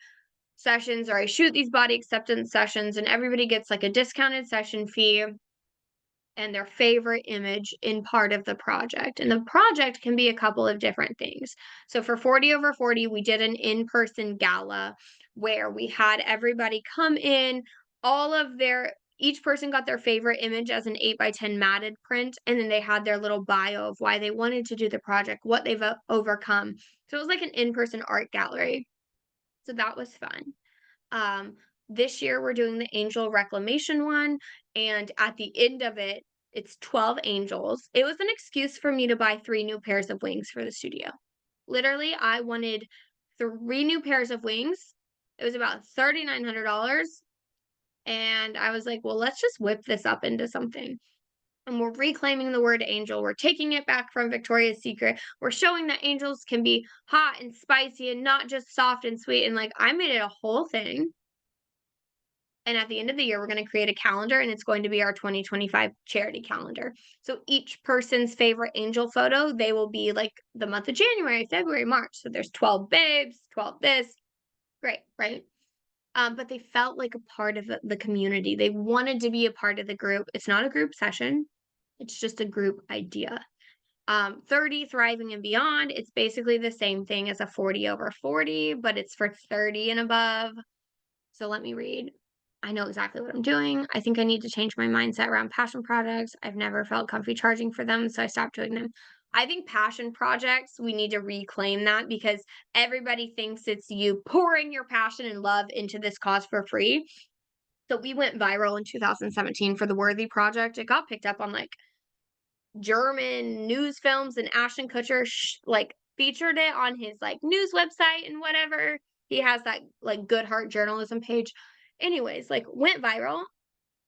sessions, or I shoot these body acceptance sessions, and everybody gets like a discounted session fee and their favorite image in part of the project. And the project can be a couple of different things. So for 40 over 40, we did an in-person gala where we had everybody come in, each person got their favorite image as an 8x10 matted print, and then they had their little bio of why they wanted to do the project, what they've overcome. So it was like an in-person art gallery. So that was fun. This year we're doing the angel reclamation one, and at the end of it, it's 12 angels. It was an excuse for me to buy 3 new pairs of wings for the studio. Literally, I wanted 3 new pairs of wings. It was about $3,900, and I was like, "Well, let's just whip this up into something." And we're reclaiming the word angel. We're taking it back from Victoria's Secret. We're showing that angels can be hot and spicy and not just soft and sweet. And like, I made it a whole thing. And at the end of the year, we're going to create a calendar, and it's going to be our 2025 charity calendar. So each person's favorite angel photo, they will be like the month of January, February, March. So there's 12 babes, 12 this. Great, right? But they felt like a part of the community. They wanted to be a part of the group. It's not a group session. It's just a group idea. 30 thriving and beyond. It's basically the same thing as a 40 over 40, but it's for 30 and above. So let me read. I know exactly what I'm doing. I think I need to change my mindset around passion projects. I've never felt comfy charging for them, so I stopped doing them. I think passion projects, we need to reclaim that, because everybody thinks it's you pouring your passion and love into this cause for free. So we went viral in 2017 for the Worthy Project. It got picked up on like German news films, and Ashton Kutcher like featured it on his like news website and whatever. He has that like Good Heart journalism page. Anyways, like went viral,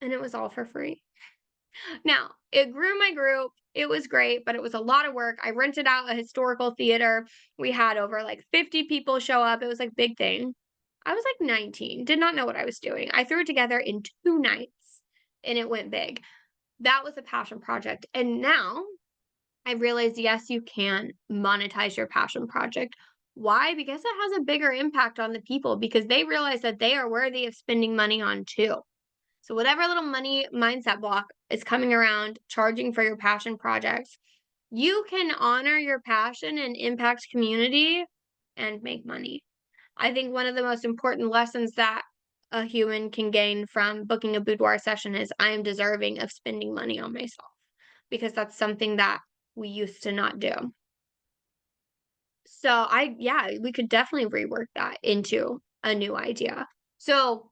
and it was all for free. Now, it grew my group. It was great, but it was a lot of work. I rented out a historical theater. We had over like 50 people show up. It was like big thing. I was like 19, did not know what I was doing. I threw it together in 2 nights, and it went big. That was a passion project. And now I realized, yes, you can monetize your passion project. Why? Because it has a bigger impact on the people, because they realize that they are worthy of spending money on too. So whatever little money mindset block is coming around charging for your passion projects, you can honor your passion and impact community and make money. I think one of the most important lessons that a human can gain from booking a boudoir session is I am deserving of spending money on myself, because that's something that we used to not do. So we could definitely rework that into a new idea. So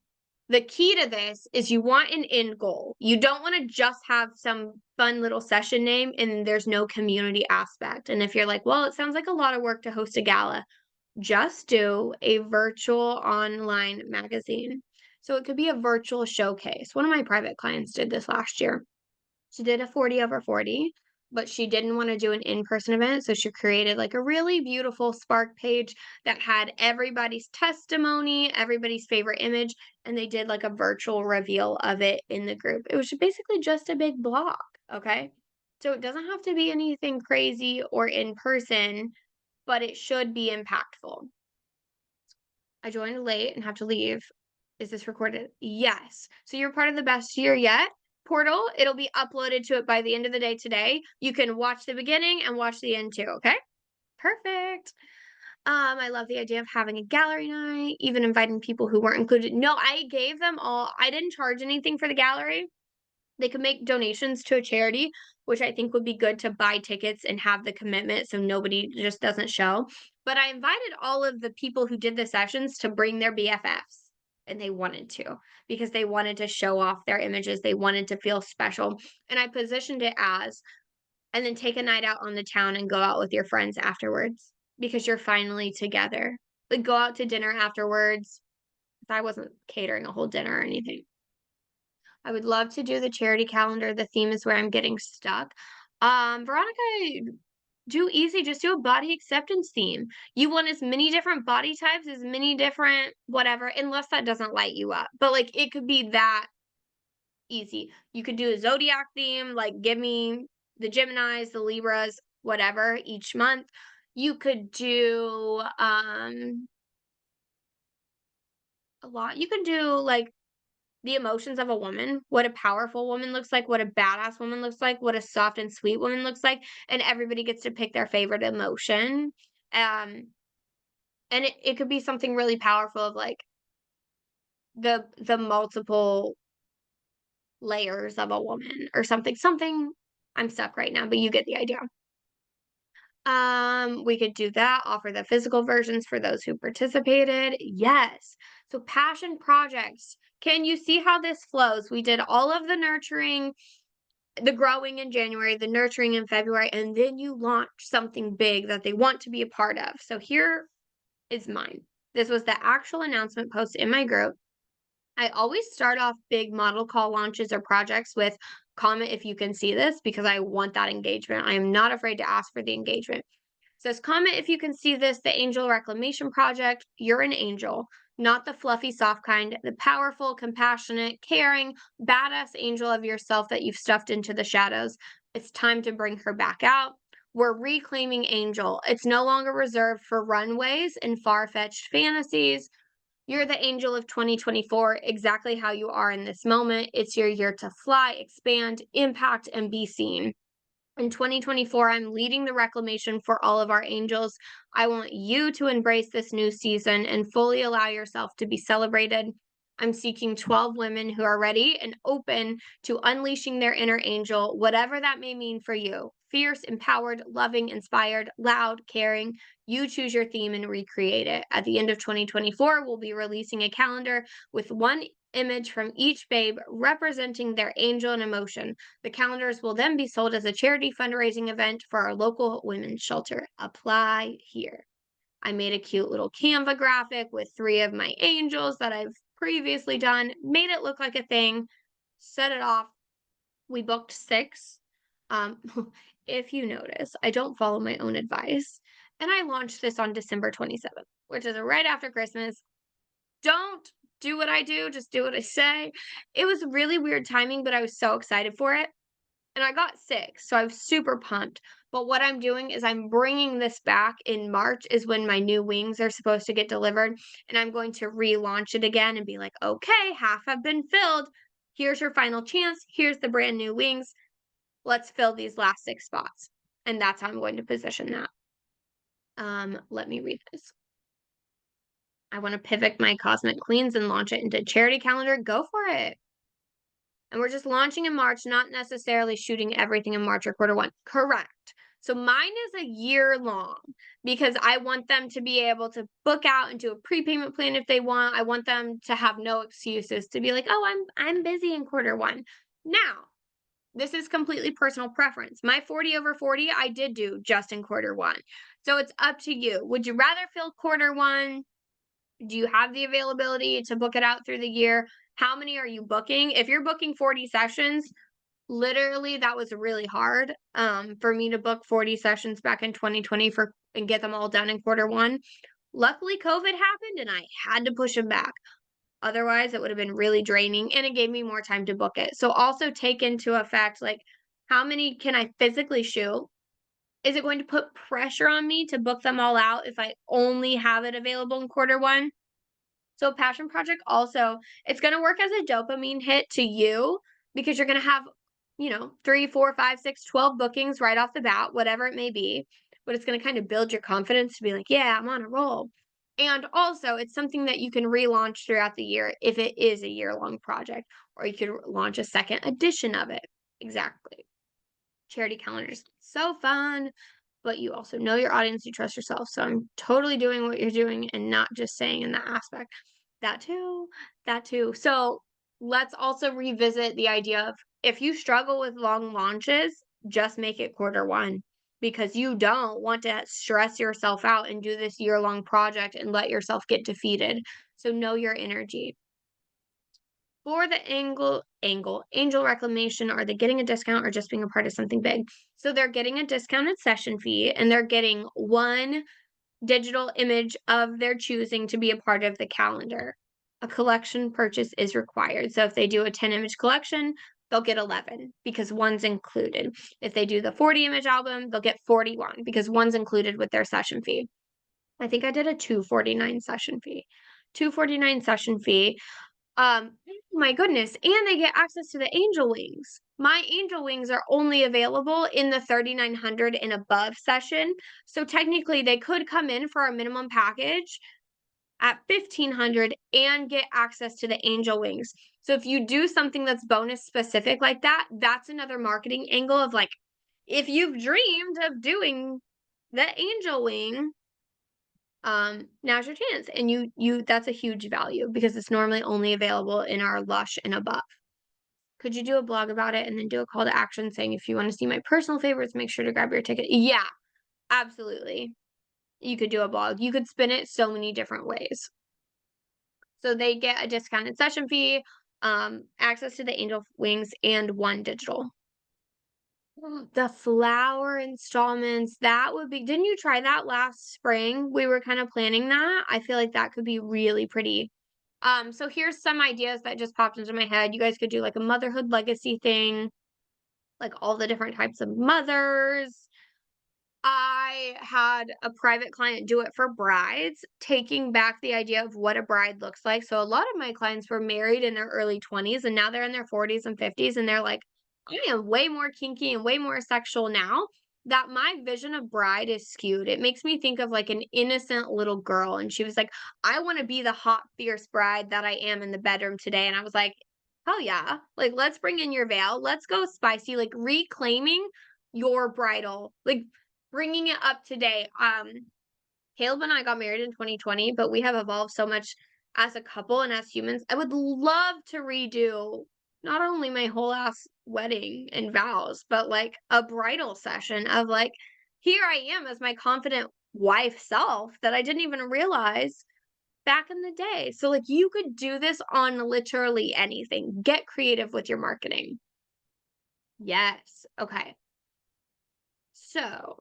the key to this is you want an end goal. You don't want to just have some fun little session name and there's no community aspect. And if you're like, well, it sounds like a lot of work to host a gala, just do a virtual online magazine. So it could be a virtual showcase. One of my private clients did this last year. She did a 40 over 40, but she didn't want to do an in-person event. So she created like a really beautiful Spark page that had everybody's testimony, everybody's favorite image, and they did like a virtual reveal of it in the group. It was basically just a big blog. Okay. So it doesn't have to be anything crazy or in person, but it should be impactful. I joined late and have to leave. Is this recorded? Yes. So you're part of the Best Year Yet portal. It'll be uploaded to it by the end of the day today. You can watch the beginning and watch the end too, okay? Perfect. I love the idea of having a gallery night, even inviting people who weren't included. No, I gave them all. I didn't charge anything for the gallery. They could make donations to a charity, which I think would be good to buy tickets and have the commitment so nobody just doesn't show. But I invited all of the people who did the sessions to bring their BFFs, and they wanted to, because they wanted to show off their images. They wanted to feel special. And I positioned it as, and then take a night out on the town and go out with your friends afterwards. because you're finally together. Like, go out to dinner afterwards. If I wasn't catering a whole dinner or anything. I would love to do the charity calendar. The theme is where I'm getting stuck. Veronica, do easy. Just do a body acceptance theme. You want as many different body types, as many different whatever, unless that doesn't light you up. But like it could be that easy. You could do a zodiac theme, like give me the Geminis, the Libras, whatever each month. You could do a lot. You could do like the emotions of a woman, what a powerful woman looks like, what a badass woman looks like, what a soft and sweet woman looks like, and everybody gets to pick their favorite emotion. Um, and it could be something really powerful of like the multiple layers of a woman or something. I'm stuck right now, but you get the idea. We could do that, offer the physical versions for those who participated. Yes. So passion projects. Can you see how this flows? We did all of the nurturing, the growing in January, the nurturing in February, and then you launch something big that they want to be a part of. So here is mine. This was the actual announcement post in my group. I always start off big model call launches or projects with comment if you can see this because I want that engagement. I am not afraid to ask for the engagement. It says comment if you can see this, the Angel Reclamation Project. You're an angel, not the fluffy soft kind, the powerful, compassionate, caring, badass angel of yourself that you've stuffed into the shadows. It's time to bring her back out. We're reclaiming Angel. It's no longer reserved for runways and far-fetched fantasies. You're the angel of 2024, exactly how you are in this moment. It's your year to fly, expand, impact, and be seen. In 2024, I'm leading the reclamation for all of our angels. I want you to embrace this new season and fully allow yourself to be celebrated. I'm seeking 12 women who are ready and open to unleashing their inner angel, whatever that may mean for you. Fierce, empowered, loving, inspired, loud, caring. You choose your theme and recreate it. At the end of 2024, we'll be releasing a calendar with one image from each babe representing their angel and emotion. The calendars will then be sold as a charity fundraising event for our local women's shelter. Apply here. I made a cute little Canva graphic with 3 of my angels that I've previously done, made it look like a thing, set it off. We booked 6. Um, if you notice, I don't follow my own advice. And I launched this on December 27th, which is right after Christmas. Don't do what I do, just do what I say. It was really weird timing, but I was so excited for it. And I got sick, so I was super pumped. But what I'm doing is I'm bringing this back in March is when my new wings are supposed to get delivered, and I'm going to relaunch it again and be like, "Okay, half have been filled. Here's your final chance. Here's the brand new wings. Let's fill these last 6 spots." And that's how I'm going to position that. Let me read this. I want to pivot my Cosmic Queens and launch it into charity calendar. Go for it. And we're just launching in March, not necessarily shooting everything in March or quarter 1. Correct. So mine is a year long because I want them to be able to book out and do a prepayment plan if they want. I want them to have no excuses to be like, "Oh, I'm busy in quarter 1." Now, this is completely personal preference. My 40 over 40, I did do just in quarter 1. So it's up to you. Would you rather fill quarter 1? Do you have the availability to book it out through the year? How many are you booking? If you're booking 40 sessions, literally that was really hard for me to book 40 sessions back in 2020 and get them all done in quarter 1. Luckily, COVID happened and I had to push them back. Otherwise, it would have been really draining and it gave me more time to book it. So also take into effect like how many can I physically shoot? Is it going to put pressure on me to book them all out if I only have it available in quarter 1? So passion project also, it's gonna work as a dopamine hit to you because you're gonna have, 3, 4, 5, 6, 12 bookings right off the bat, whatever it may be. But it's gonna kind of build your confidence to be like, yeah, I'm on a roll. And also, it's something that you can relaunch throughout the year if it is a year-long project, or you could launch a second edition of it. Exactly. Charity calendars, so fun, but you also know your audience, you trust yourself. So I'm totally doing what you're doing and not just saying in that aspect. That too, that too. So let's also revisit the idea of if you struggle with long launches, just make it quarter 1 because you don't want to stress yourself out and do this year-long project and let yourself get defeated. So know your energy. For the angel reclamation, are they getting a discount or just being a part of something big? So they're getting a discounted session fee and they're getting one digital image of their choosing to be a part of the calendar. A collection purchase is required. So if they do a 10-image collection, they'll get 11 because one's included. If they do the 40-image album, they'll get 41 because one's included with their session fee. I think I did a $249 session fee. $249 session fee. My goodness, and they get access to the angel wings. My angel wings are only available in the 3,900 and above session, so technically they could come in for our minimum package at 1,500 and get access to the angel wings. So if you do something that's bonus specific like that, that's another marketing angle of like, if you've dreamed of doing the angel wing, now's your chance. And you that's a huge value because it's normally only available in our Lush and above. Could you do a blog about it and then do a call to action saying if you want to see my personal favorites, make sure to grab your ticket? Yeah, absolutely. You could do a blog. You could spin it so many different ways. So they get a discounted session fee, access to the angel wings, and one digital. The flower installments, that would be, didn't you try that last spring? We were kind of planning that. I feel like that could be really pretty. So here's some ideas that just popped into my head. You guys could do like a motherhood legacy thing, like all the different types of mothers. I had a private client do it for brides, taking back the idea of what a bride looks like. So a lot of my clients were married in their early 20s and now they're in their 40s and 50s and they're like, I am way more kinky and way more sexual now that my vision of bride is skewed. It makes me think of like an innocent little girl. And she was like, I want to be the hot, fierce bride that I am in the bedroom today. And I was like, hell yeah. Like, let's bring in your veil. Let's go spicy, like reclaiming your bridal, like bringing it up to date. Caleb and I got married in 2020, but we have evolved so much as a couple and as humans. I would love to redo not only my whole ass wedding and vows, but like a bridal session of like, here I am as my confident wife self that I didn't even realize back in the day. So, like, you could do this on literally anything. Get creative with your marketing. Yes. Okay. So,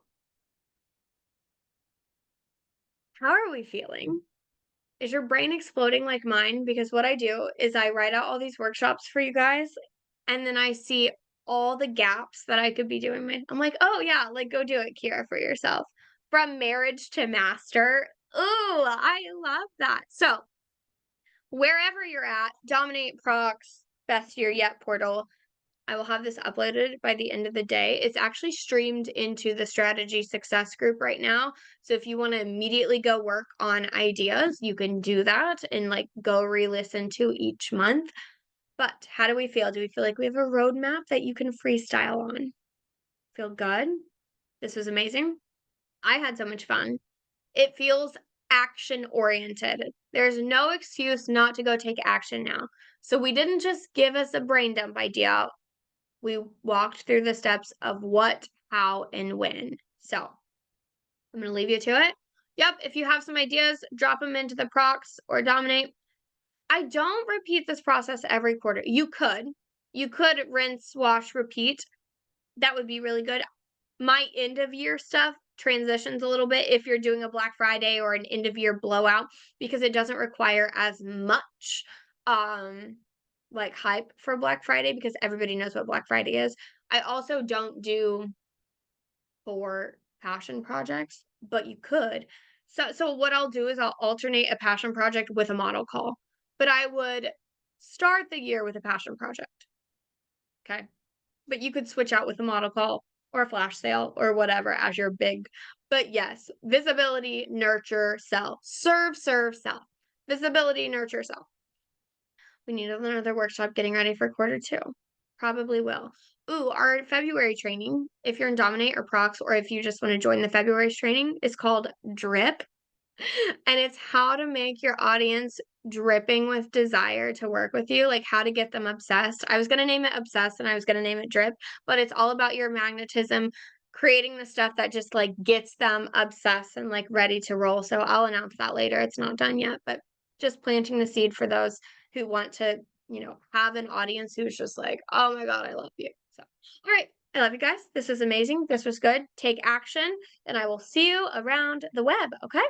how are we feeling? Is your brain exploding like mine? Because what I do is I write out all these workshops for you guys, and then I see all the gaps that I could be doing. I'm like, oh yeah, like go do it, Kira, for yourself. From marriage to master. Ooh, I love that. So, wherever you're at, Dominate Procs, Best Year Yet portal. I will have this uploaded by the end of the day. It's actually streamed into the Strategy Success group right now. So if you want to immediately go work on ideas, you can do that and like go re-listen to each month. But how do we feel? Do we feel like we have a roadmap that you can freestyle on? Feel good? This was amazing. I had so much fun. It feels action oriented. There's no excuse not to go take action now. So we didn't just give us a brain dump idea. We walked through the steps of what, how, and when. So I'm going to leave you to it. Yep, if you have some ideas, drop them into the procs or Dominate. I don't repeat this process every quarter. You could. You could rinse, wash, repeat. That would be really good. My end of year stuff transitions a little bit if you're doing a Black Friday or an end of year blowout because it doesn't require as much like hype for Black Friday because everybody knows what Black Friday is. I also don't do for passion projects, but you could. So what I'll do is I'll alternate a passion project with a model call. But I would start the year with a passion project. Okay? But you could switch out with a model call or a flash sale or whatever as your big. But yes, visibility, nurture, sell. Serve, sell. Visibility, nurture, sell. We need another workshop getting ready for quarter two. Probably will. Ooh, our February training, if you're in Dominate or Procs, or if you just want to join the February training, is called Drip. And it's how to make your audience dripping with desire to work with you, like how to get them obsessed. I was going to name it Obsessed and I was going to name it Drip, but it's all about your magnetism, creating the stuff that just, like, gets them obsessed and, like, ready to roll, so I'll announce that later, it's not done yet, but just planting the seed for those who want to, have an audience who's just like, "Oh my god, I love you." So, alright, I love you guys, this was amazing, this was good, take action, and I will see you around the web, okay?